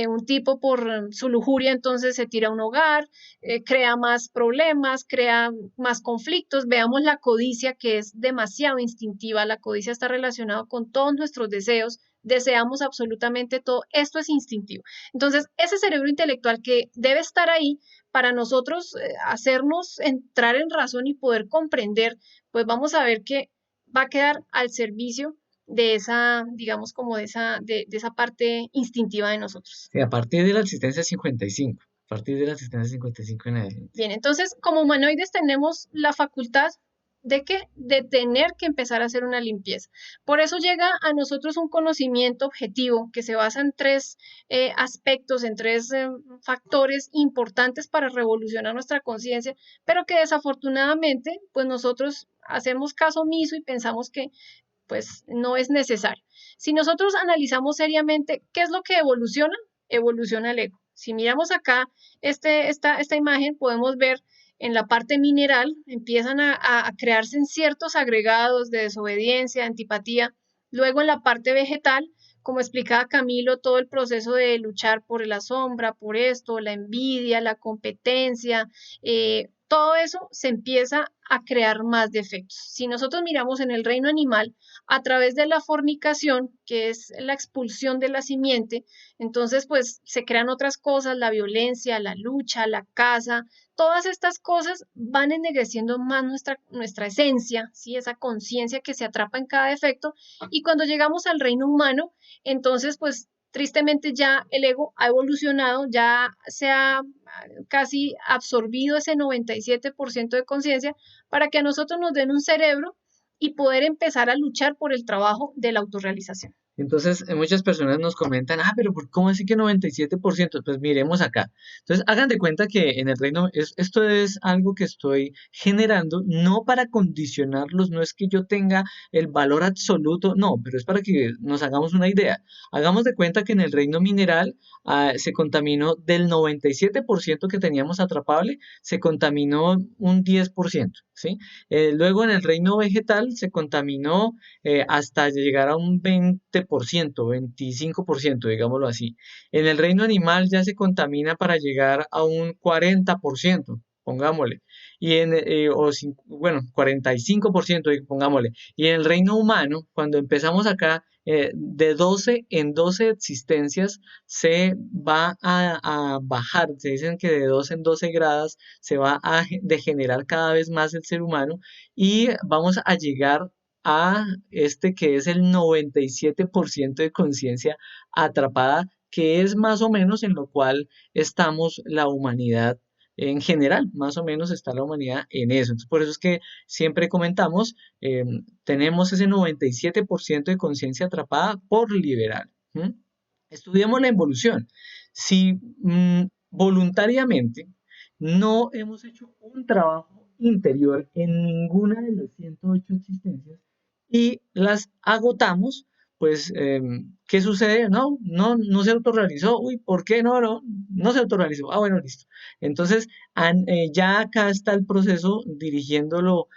un tipo por su lujuria entonces se tira a un hogar, crea más problemas, crea más conflictos. Veamos la codicia que es demasiado instintiva, la codicia está relacionada con todos nuestros deseos, deseamos absolutamente todo, esto es instintivo. Entonces, ese cerebro intelectual que debe estar ahí para nosotros hacernos entrar en razón y poder comprender, pues vamos a ver que va a quedar al servicio de esa, digamos, como de esa parte instintiva de nosotros. Sí, a partir de la existencia 55, a partir de la existencia 55 en adelante. Bien, entonces, como humanoides tenemos la facultad, ¿De qué? De tener que empezar a hacer una limpieza. Por eso llega a nosotros un conocimiento objetivo que se basa en tres aspectos, en tres factores importantes para revolucionar nuestra conciencia, pero que desafortunadamente, pues nosotros hacemos caso omiso y pensamos que pues no es necesario. Si nosotros analizamos seriamente qué es lo que evoluciona, evoluciona el ego. Si miramos acá esta imagen, podemos ver en la parte mineral, empiezan a crearse en ciertos agregados de desobediencia, antipatía. Luego en la parte vegetal, como explicaba Camilo, todo el proceso de luchar por la sombra, por esto, la envidia, la competencia, todo eso se empieza a crear más defectos. Si nosotros miramos en el reino animal, a través de la fornicación, que es la expulsión de la simiente, entonces pues se crean otras cosas, la violencia, la lucha, la caza, todas estas cosas van ennegreciendo más nuestra esencia, ¿sí? Esa conciencia que se atrapa en cada defecto, y cuando llegamos al reino humano, entonces pues tristemente ya el ego ha evolucionado, ya se ha casi absorbido ese 97% de conciencia para que a nosotros nos den un cerebro y poder empezar a luchar por el trabajo de la autorrealización. Entonces, muchas personas nos comentan, pero ¿cómo así que 97%? Pues miremos acá. Entonces, hagan de cuenta que en el reino, esto es algo que estoy generando, no para condicionarlos, no es que yo tenga el valor absoluto, no, pero es para que nos hagamos una idea. Hagamos de cuenta que en el reino mineral se contaminó del 97% que teníamos atrapable, se contaminó un 10%, ¿sí? Luego en el reino vegetal se contaminó hasta llegar a un 20%, 25%, digámoslo así. En el reino animal ya se contamina para llegar a un 40%, pongámosle. Bueno, 45%, pongámosle. Y en el reino humano, cuando empezamos acá, de 12 en 12 existencias se va a bajar, se dicen que de 12 en 12 grados se va a degenerar cada vez más el ser humano y vamos a llegar a este que es el 97% de conciencia atrapada, que es más o menos en lo cual estamos la humanidad en general, más o menos está la humanidad en eso. Entonces, por eso es que siempre comentamos, tenemos ese 97% de conciencia atrapada por liberar. ¿M? Estudiemos la involución. Si voluntariamente no hemos hecho un trabajo interior en ninguna de las 108 existencias, y las agotamos, pues, ¿qué sucede? No se autorrealizó. Uy, ¿por qué no se autorrealizó? Ah, bueno, listo. Entonces, ya acá está el proceso dirigiéndolo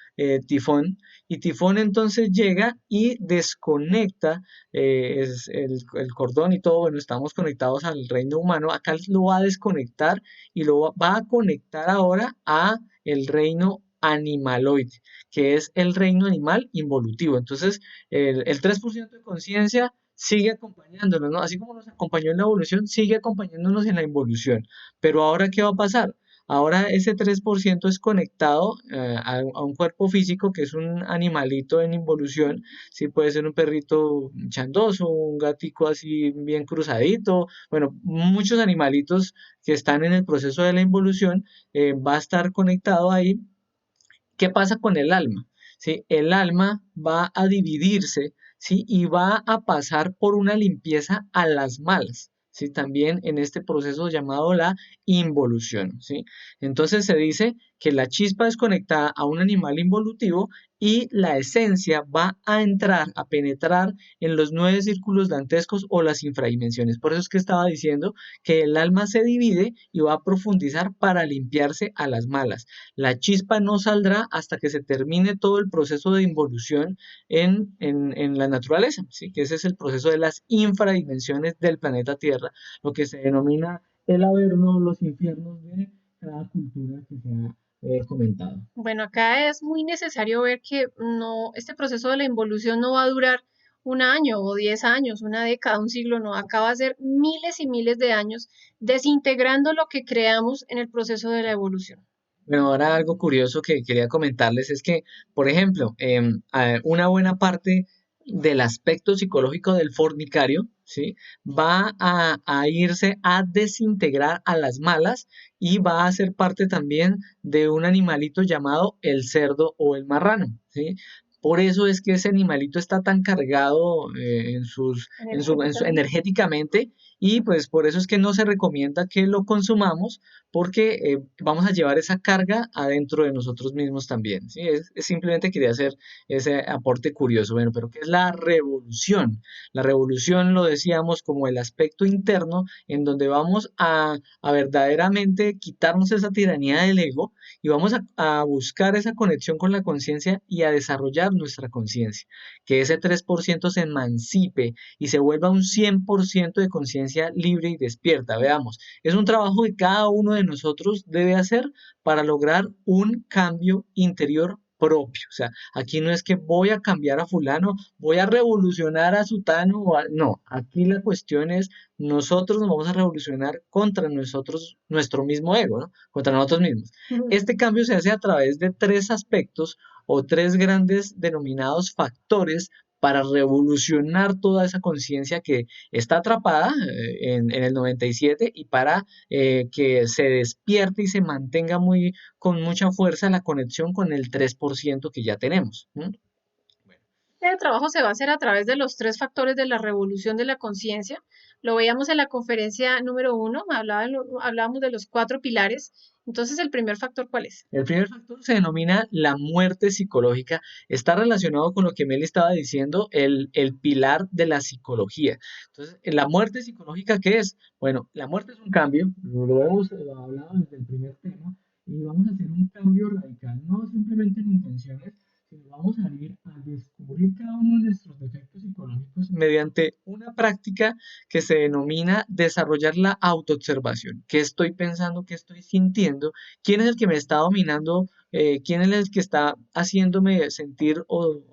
Tifón, y Tifón entonces llega y desconecta es el cordón y todo, bueno, estamos conectados al reino humano, acá lo va a desconectar y va a conectar ahora a el reino animaloide, que es el reino animal involutivo. Entonces, el 3% de conciencia sigue acompañándonos, ¿no? Así como nos acompañó en la evolución, sigue acompañándonos en la involución. Pero ahora, ¿qué va a pasar? Ahora ese 3% es conectado a un cuerpo físico que es un animalito en involución, sí puede ser un perrito chandoso, un gatico así bien cruzadito, bueno, muchos animalitos que están en el proceso de la involución, va a estar conectado ahí. ¿Qué pasa con el alma? ¿Sí? El alma va a dividirse, ¿sí? Y va a pasar por una limpieza a las malas, ¿sí? También en este proceso llamado la involución, ¿sí? Entonces se dice que la chispa es conectada a un animal involutivo y la esencia va a entrar, a penetrar en los 9 círculos dantescos o las infradimensiones. Por eso es que estaba diciendo que el alma se divide y va a profundizar para limpiarse a las malas. La chispa no saldrá hasta que se termine todo el proceso de involución en la naturaleza, ¿sí? Que ese es el proceso de las infradimensiones del planeta Tierra, lo que se denomina el Averno, los infiernos de cada cultura que se ha comentado. Bueno, acá es muy necesario ver que no, este proceso de la involución no va a durar un año o 10 años, una década, un siglo, no, acá va a ser miles y miles de años desintegrando lo que creamos en el proceso de la evolución. Bueno, ahora algo curioso que quería comentarles es que, por ejemplo, una buena parte del aspecto psicológico del fornicario, ¿sí? Va a irse a desintegrar a las malas y va a ser parte también de un animalito llamado el cerdo o el marrano, ¿sí? Por eso es que ese animalito está tan cargado Energéticamente. energéticamente y pues por eso es que no se recomienda que lo consumamos porque vamos a llevar esa carga adentro de nosotros mismos también, ¿sí? Simplemente quería hacer ese aporte curioso. Bueno, pero ¿qué es la revolución? La revolución lo decíamos como el aspecto interno en donde vamos a verdaderamente quitarnos esa tiranía del ego y vamos a buscar esa conexión con la conciencia y a desarrollar nuestra conciencia. Que ese 3% se emancipe y se vuelva un 100% de conciencia libre y despierta. Veamos, es un trabajo que cada uno de nosotros debe hacer para lograr un cambio interior propio. O sea, aquí no es que voy a cambiar a fulano, voy a revolucionar a sutano, no, aquí la cuestión es nosotros nos vamos a revolucionar contra nosotros, nuestro mismo ego, ¿no? Contra nosotros mismos. Este cambio se hace a través de tres aspectos o tres grandes denominados factores para revolucionar toda esa conciencia que está atrapada en el 97 y para que se despierte y se mantenga con mucha fuerza la conexión con el 3% que ya tenemos. ¿M? Este trabajo se va a hacer a través de los tres factores de la revolución de la conciencia. Lo veíamos en la conferencia número uno, hablábamos de los cuatro pilares. Entonces, ¿el primer factor cuál es? El primer factor se denomina la muerte psicológica. Está relacionado con lo que Meli estaba diciendo, el pilar de la psicología. Entonces, ¿la muerte psicológica qué es? Bueno, la muerte es un cambio, lo hemos hablado desde el primer tema, y vamos a hacer un cambio radical, no simplemente en intenciones, sino vamos a ir a descubrir cada uno de nuestros defectos psicológicos mediante una práctica que se denomina desarrollar la autoobservación. ¿Qué estoy pensando? ¿Qué estoy sintiendo? ¿Quién es el que me está dominando? ¿Quién es el que está haciéndome sentir o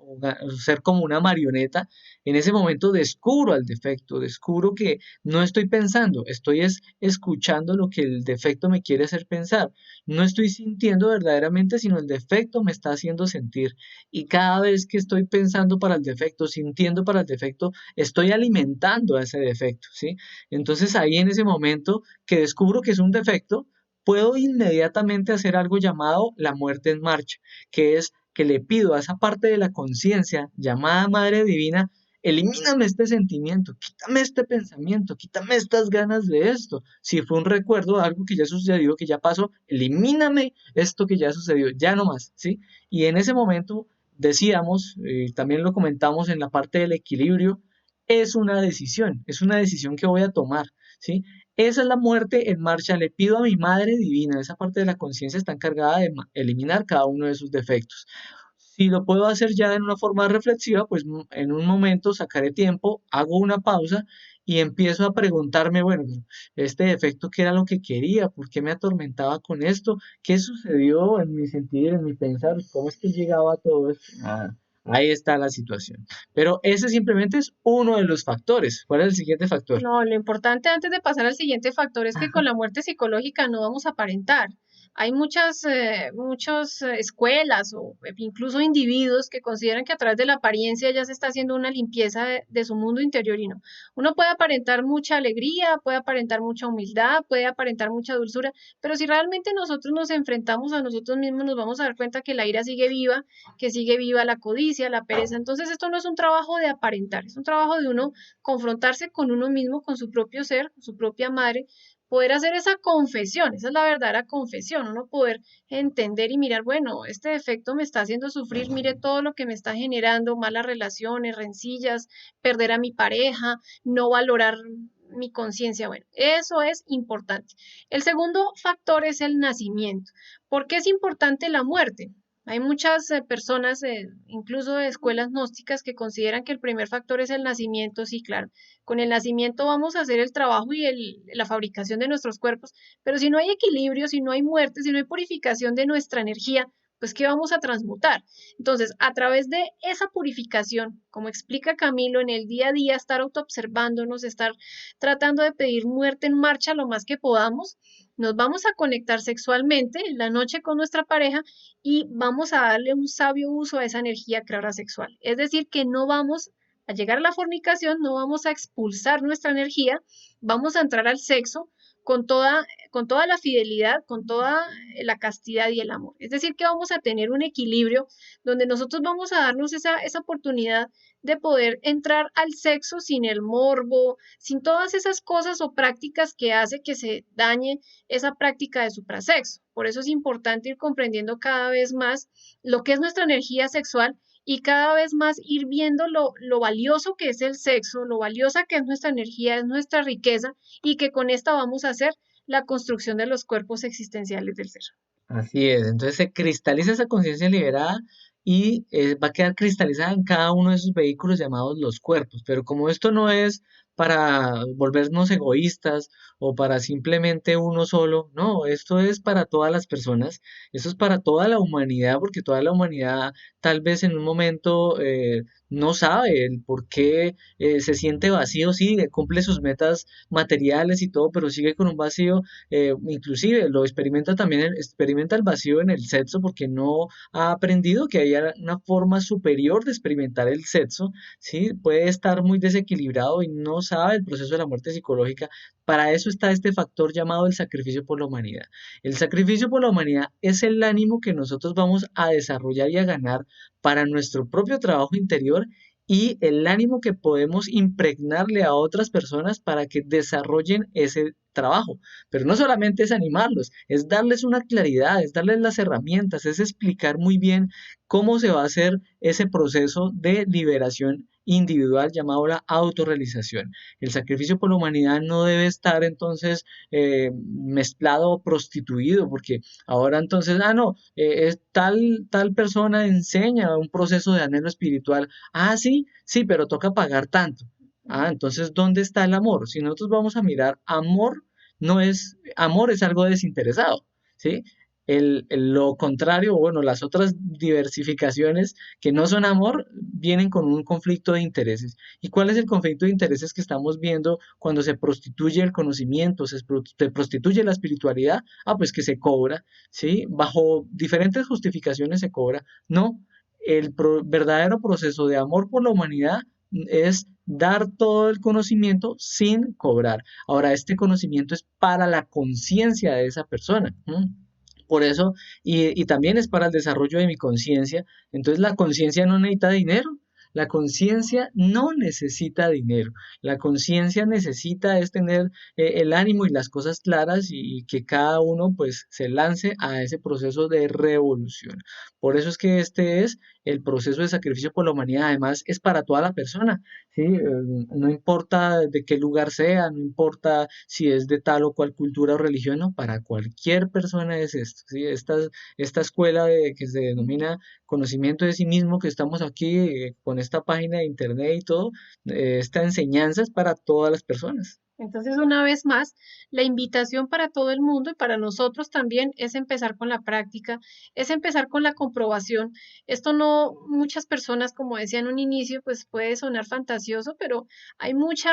ser como una marioneta? En ese momento descubro al defecto, descubro que no estoy pensando, estoy escuchando lo que el defecto me quiere hacer pensar. No estoy sintiendo verdaderamente, sino el defecto me está haciendo sentir. Y cada vez que estoy pensando para el defecto, sintiendo para el defecto, estoy alimentando a ese defecto, ¿sí? Entonces ahí en ese momento que descubro que es un defecto, puedo inmediatamente hacer algo llamado la muerte en marcha, que es que le pido a esa parte de la conciencia llamada Madre Divina, elimíname este sentimiento, quítame este pensamiento, quítame estas ganas de esto. Si fue un recuerdo, algo que ya sucedió, que ya pasó, elimíname esto que ya sucedió, ya no más, ¿sí? Y en ese momento decíamos, también lo comentamos en la parte del equilibrio, es una decisión que voy a tomar, ¿sí? Esa es la muerte en marcha. Le pido a mi Madre Divina, esa parte de la conciencia está encargada de eliminar cada uno de sus defectos. Si lo puedo hacer ya en una forma reflexiva, pues en un momento sacaré tiempo, hago una pausa y empiezo a preguntarme, bueno, este defecto, ¿qué era lo que quería? ¿Por qué me atormentaba con esto? ¿Qué sucedió en mi sentir, en mi pensar? ¿Cómo es que llegaba a todo esto? Ahí está la situación. Pero ese simplemente es uno de los factores. ¿Cuál es el siguiente factor? No, lo importante antes de pasar al siguiente factor es que con la muerte psicológica no vamos a aparentar. Hay muchas escuelas o incluso individuos que consideran que a través de la apariencia ya se está haciendo una limpieza de su mundo interior y no. Uno puede aparentar mucha alegría, puede aparentar mucha humildad, puede aparentar mucha dulzura, pero si realmente nosotros nos enfrentamos a nosotros mismos, nos vamos a dar cuenta que la ira sigue viva, que sigue viva la codicia, la pereza. Entonces esto no es un trabajo de aparentar, es un trabajo de uno confrontarse con uno mismo, con su propio ser, con su propia madre, poder hacer esa confesión, esa es la verdadera confesión, uno poder entender y mirar, bueno, este defecto me está haciendo sufrir, mire todo lo que me está generando, malas relaciones, rencillas, perder a mi pareja, no valorar mi conciencia, bueno, eso es importante. El segundo factor es el nacimiento. ¿Por qué es importante la muerte? Hay muchas personas, incluso de escuelas gnósticas, que consideran que el primer factor es el nacimiento. Sí, claro, con el nacimiento vamos a hacer el trabajo y la fabricación de nuestros cuerpos, pero si no hay equilibrio, si no hay muerte, si no hay purificación de nuestra energía, pues ¿qué vamos a transmutar? Entonces, a través de esa purificación, como explica Camilo, en el día a día, estar autoobservándonos, estar tratando de pedir muerte en marcha lo más que podamos, nos vamos a conectar sexualmente en la noche con nuestra pareja y vamos a darle un sabio uso a esa energía creadora sexual. Es decir, que no vamos Al llegar a la fornicación no vamos a expulsar nuestra energía, vamos a entrar al sexo con con toda la fidelidad, con toda la castidad y el amor. Es decir, que vamos a tener un equilibrio donde nosotros vamos a darnos esa oportunidad de poder entrar al sexo sin el morbo, sin todas esas cosas o prácticas que hace que se dañe esa práctica de suprasexo. Por eso es importante ir comprendiendo cada vez más lo que es nuestra energía sexual y cada vez más ir viendo lo valioso que es el sexo, lo valiosa que es nuestra energía, es nuestra riqueza y que con esta vamos a hacer la construcción de los cuerpos existenciales del ser. Así es, entonces se cristaliza esa conciencia liberada y va a quedar cristalizada en cada uno de esos vehículos llamados los cuerpos. Pero como esto no es para volvernos egoístas o para simplemente uno solo, no, esto es para todas las personas, esto es para toda la humanidad, porque toda la humanidad tal vez en un momento no sabe el por qué se siente vacío, sí, cumple sus metas materiales y todo, pero sigue con un vacío inclusive lo experimenta también, experimenta el vacío en el sexo porque no ha aprendido que hay una forma superior de experimentar el sexo, ¿sí? Puede estar muy desequilibrado y no sabe el proceso de la muerte psicológica. Para eso está este factor llamado el sacrificio por la humanidad. El sacrificio por la humanidad es el ánimo que nosotros vamos a desarrollar y a ganar para nuestro propio trabajo interior y el ánimo que podemos impregnarle a otras personas para que desarrollen ese trabajo. Pero no solamente es animarlos, es darles una claridad, es darles las herramientas, es explicar muy bien cómo se va a hacer ese proceso de liberación individual llamado la autorrealización. El sacrificio por la humanidad no debe estar entonces mezclado o prostituido, porque ahora entonces, no, es tal persona enseña un proceso de anhelo espiritual. Ah, sí, sí, pero toca pagar tanto. Ah, entonces, ¿dónde está el amor? Si nosotros vamos a mirar, amor es algo desinteresado, ¿sí? Lo contrario, bueno, las otras diversificaciones que no son amor vienen con un conflicto de intereses. ¿Y cuál es el conflicto de intereses que estamos viendo cuando se prostituye el conocimiento, se prostituye la espiritualidad? Ah, pues que se cobra, ¿sí? Bajo diferentes justificaciones se cobra. No, verdadero proceso de amor por la humanidad es dar todo el conocimiento sin cobrar. Ahora, este conocimiento es para la conciencia de esa persona. Por eso, y también es para el desarrollo de mi conciencia. Entonces, la conciencia no necesita dinero. La conciencia no necesita dinero. La conciencia necesita es tener el ánimo y las cosas claras y que cada uno pues se lance a ese proceso de revolución. Por eso es que este es el proceso de sacrificio por la humanidad. Además, es para toda la persona. ¿Sí? No importa de qué lugar sea, no importa si es de tal o cual cultura o religión, no, para cualquier persona es esto, ¿sí? Esta escuela que se denomina conocimiento de sí mismo, que estamos aquí con esta página de internet y todo, esta enseñanza es para todas las personas. Entonces, una vez más, la invitación para todo el mundo y para nosotros también es empezar con la práctica, es empezar con la comprobación. Esto no, muchas personas, como decía en un inicio, pues puede sonar fantasioso, pero hay mucho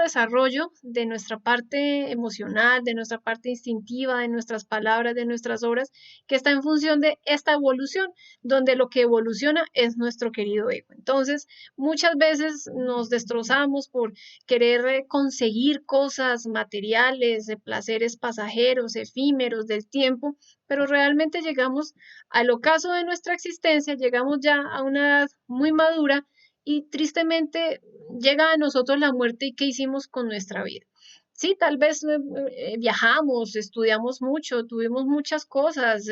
desarrollo de nuestra parte emocional, de nuestra parte instintiva, de nuestras palabras, de nuestras obras, que está en función de esta evolución, donde lo que evoluciona es nuestro querido ego. Entonces, muchas veces nos destrozamos por querer conseguir cosas materiales, de placeres pasajeros, efímeros del tiempo, pero realmente llegamos al ocaso de nuestra existencia, llegamos ya a una edad muy madura y tristemente llega a nosotros la muerte y qué hicimos con nuestra vida. Sí, tal vez viajamos, estudiamos mucho, tuvimos muchas cosas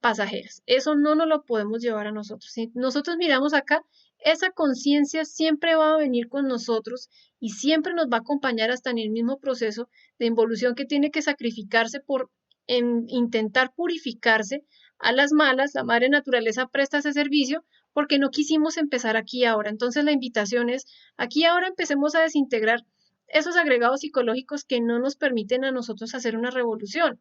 pasajeras. Eso no nos lo podemos llevar a nosotros. Si nosotros miramos acá, esa conciencia siempre va a venir con nosotros y siempre nos va a acompañar hasta en el mismo proceso de involución que tiene que sacrificarse por intentar purificarse a las malas. La madre naturaleza presta ese servicio porque no quisimos empezar aquí y ahora. Entonces la invitación es, aquí y ahora empecemos a desintegrar esos agregados psicológicos que no nos permiten a nosotros hacer una revolución.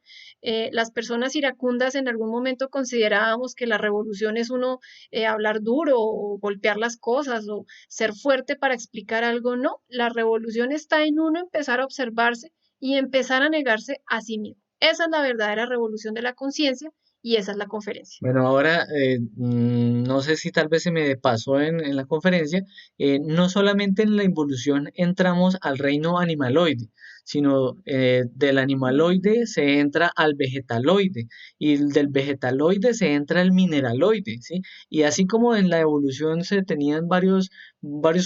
Las personas iracundas en algún momento considerábamos que la revolución es uno hablar duro o golpear las cosas o ser fuerte para explicar algo. No, la revolución está en uno empezar a observarse y empezar a negarse a sí mismo. Esa es la verdadera revolución de la conciencia y esa es la conferencia. Bueno, ahora no sé si tal vez se me pasó en la conferencia, no solamente en la involución entramos al reino animaloide, sino del animaloide se entra al vegetaloide y del vegetaloide se entra al mineraloide, ¿sí? Y así como en la evolución se tenían varios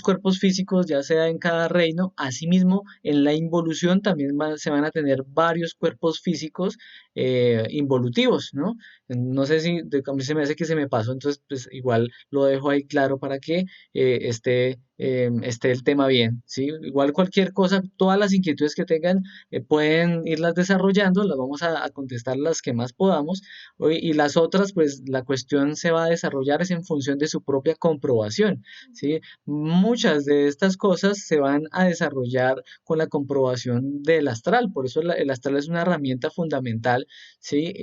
cuerpos físicos, ya sea en cada reino, asimismo en la involución también se van a tener varios cuerpos físicos involutivos, ¿no? No sé si a mí se me hace que se me pasó, entonces pues igual lo dejo ahí claro para que esté el tema bien, ¿sí? Igual cualquier cosa, todas las inquietudes que tengan pueden irlas desarrollando, las vamos a contestar las que más podamos, y las otras pues la cuestión se va a desarrollar es en función de su propia comprobación, ¿sí? Muchas de estas cosas se van a desarrollar con la comprobación del astral, por eso el astral es una herramienta fundamental. ¿Sí?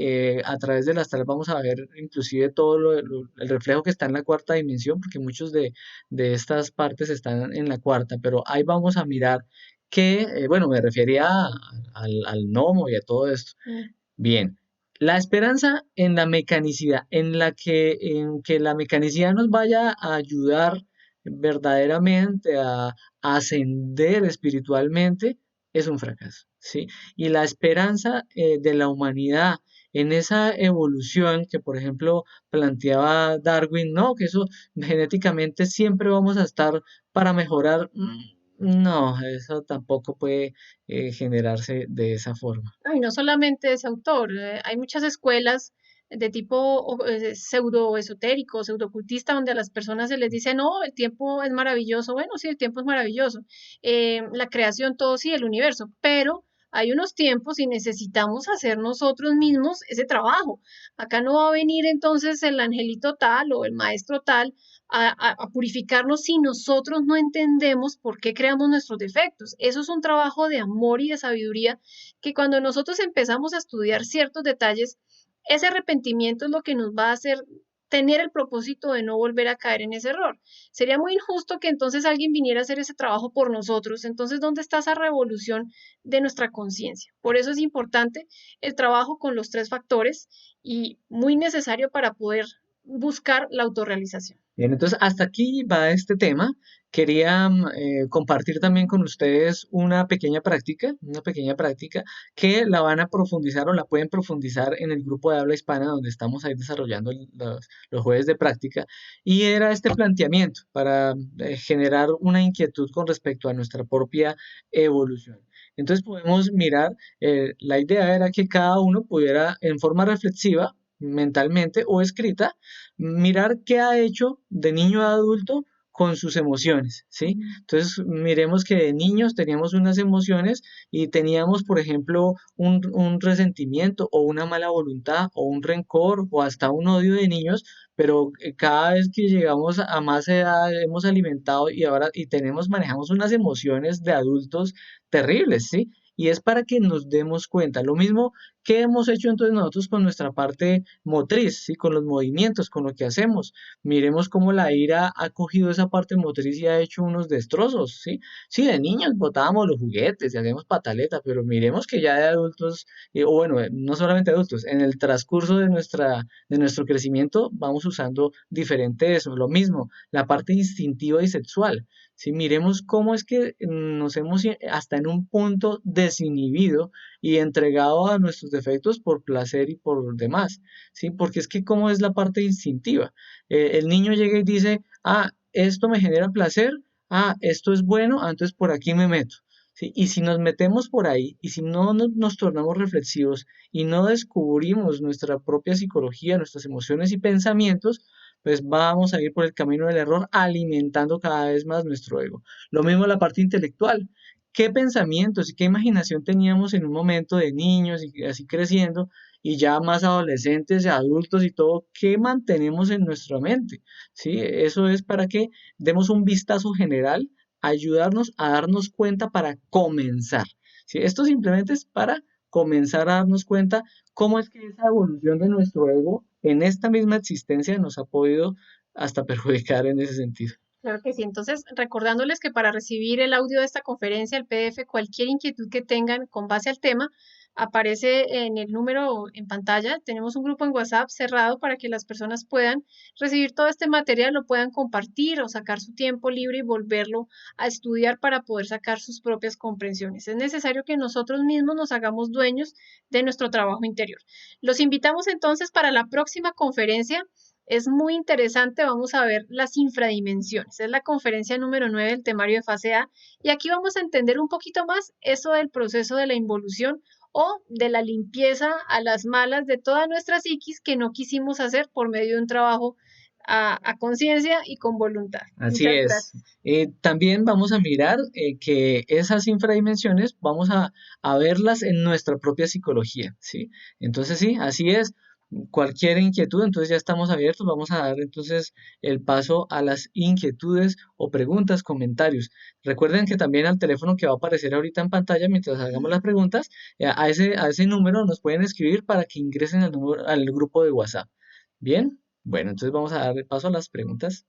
A través del astral vamos a ver inclusive todo el reflejo que está en la cuarta dimensión, porque muchos de estas partes están en la cuarta, pero ahí vamos a mirar que, bueno, me refería al gnomo y a todo esto. Mm. Bien, la esperanza en la mecanicidad, en que la mecanicidad nos vaya a ayudar verdaderamente a ascender espiritualmente es un fracaso, ¿sí? Y la esperanza de la humanidad en esa evolución que, por ejemplo, planteaba Darwin, no, que eso genéticamente siempre vamos a estar para mejorar, no, eso tampoco puede generarse de esa forma. No, y no solamente ese autor, hay muchas escuelas de tipo pseudo esotérico, pseudo ocultista, donde a las personas se les dice, no, el tiempo es maravilloso. Bueno, sí, el tiempo es maravilloso. La creación, todo sí, el universo, pero hay unos tiempos y necesitamos hacer nosotros mismos ese trabajo. Acá no va a venir entonces el angelito tal o el maestro tal a purificarnos si nosotros no entendemos por qué creamos nuestros defectos. Eso es un trabajo de amor y de sabiduría que cuando nosotros empezamos a estudiar ciertos detalles, ese arrepentimiento es lo que nos va a hacer tener el propósito de no volver a caer en ese error. Sería muy injusto que entonces alguien viniera a hacer ese trabajo por nosotros. Entonces, ¿dónde está esa revolución de nuestra conciencia? Por eso es importante el trabajo con los tres factores y muy necesario para poder buscar la autorrealización. Bien, entonces hasta aquí va este tema. Quería compartir también con ustedes una pequeña práctica que la van a profundizar o la pueden profundizar en el grupo de habla hispana donde estamos ahí desarrollando los jueves de práctica. Y era este planteamiento para generar una inquietud con respecto a nuestra propia evolución. Entonces podemos mirar, la idea era que cada uno pudiera en forma reflexiva, mentalmente o escrita, mirar qué ha hecho de niño a adulto con sus emociones, ¿sí? Entonces, miremos que de niños teníamos unas emociones y teníamos, por ejemplo, un resentimiento o una mala voluntad o un rencor o hasta un odio de niños, pero cada vez que llegamos a más edad hemos alimentado y ahora manejamos unas emociones de adultos terribles, ¿sí? Y es para que nos demos cuenta. Lo mismo que hemos hecho entonces nosotros con nuestra parte motriz, ¿sí? Con los movimientos, con lo que hacemos. Miremos cómo la ira ha cogido esa parte motriz y ha hecho unos destrozos, ¿sí? Sí, de niños botábamos los juguetes y hacíamos pataleta, pero miremos que ya de adultos, o bueno, no solamente adultos, en el transcurso de nuestro crecimiento vamos usando diferente eso, lo mismo, la parte instintiva y sexual. ¿Sí? Miremos cómo es que nos hemos hasta en un punto desinhibido y entregado a nuestros defectos por placer y por demás. ¿Sí? Porque es que cómo es la parte instintiva. El niño llega y dice, ah, esto me genera placer, ah, esto es bueno, ah, entonces por aquí me meto. ¿Sí? Y si nos metemos por ahí y si no nos tornamos reflexivos y no descubrimos nuestra propia psicología, nuestras emociones y pensamientos, pues vamos a ir por el camino del error alimentando cada vez más nuestro ego. Lo mismo la parte intelectual. ¿Qué pensamientos y qué imaginación teníamos en un momento de niños y así creciendo y ya más adolescentes y adultos y todo, qué mantenemos en nuestra mente? ¿Sí? Eso es para que demos un vistazo general, ayudarnos a darnos cuenta para comenzar. ¿Sí? Esto simplemente es para comenzar a darnos cuenta cómo es que esa evolución de nuestro ego en esta misma existencia nos ha podido hasta perjudicar en ese sentido. Claro que sí. Entonces, recordándoles que para recibir el audio de esta conferencia, el PDF, cualquier inquietud que tengan con base al tema, aparece en el número en pantalla. Tenemos un grupo en WhatsApp cerrado para que las personas puedan recibir todo este material, lo puedan compartir o sacar su tiempo libre y volverlo a estudiar para poder sacar sus propias comprensiones. Es necesario que nosotros mismos nos hagamos dueños de nuestro trabajo interior. Los invitamos entonces para la próxima conferencia. Es muy interesante, vamos a ver las infradimensiones. Es la conferencia número 9 del temario de fase A y aquí vamos a entender un poquito más eso del proceso de la involución o de la limpieza a las malas de toda nuestra psiquis que no quisimos hacer por medio de un trabajo a conciencia y con voluntad. Así Muchas es. gracias. También vamos a mirar que esas infradimensiones vamos a verlas en nuestra propia psicología, ¿sí? Entonces sí, así es. Cualquier inquietud, entonces ya estamos abiertos. Vamos a dar entonces el paso a las inquietudes o preguntas, comentarios. Recuerden que también al teléfono que va a aparecer ahorita en pantalla mientras hagamos las preguntas, a ese número nos pueden escribir para que ingresen al grupo de WhatsApp. Bien, bueno, entonces vamos a dar el paso a las preguntas.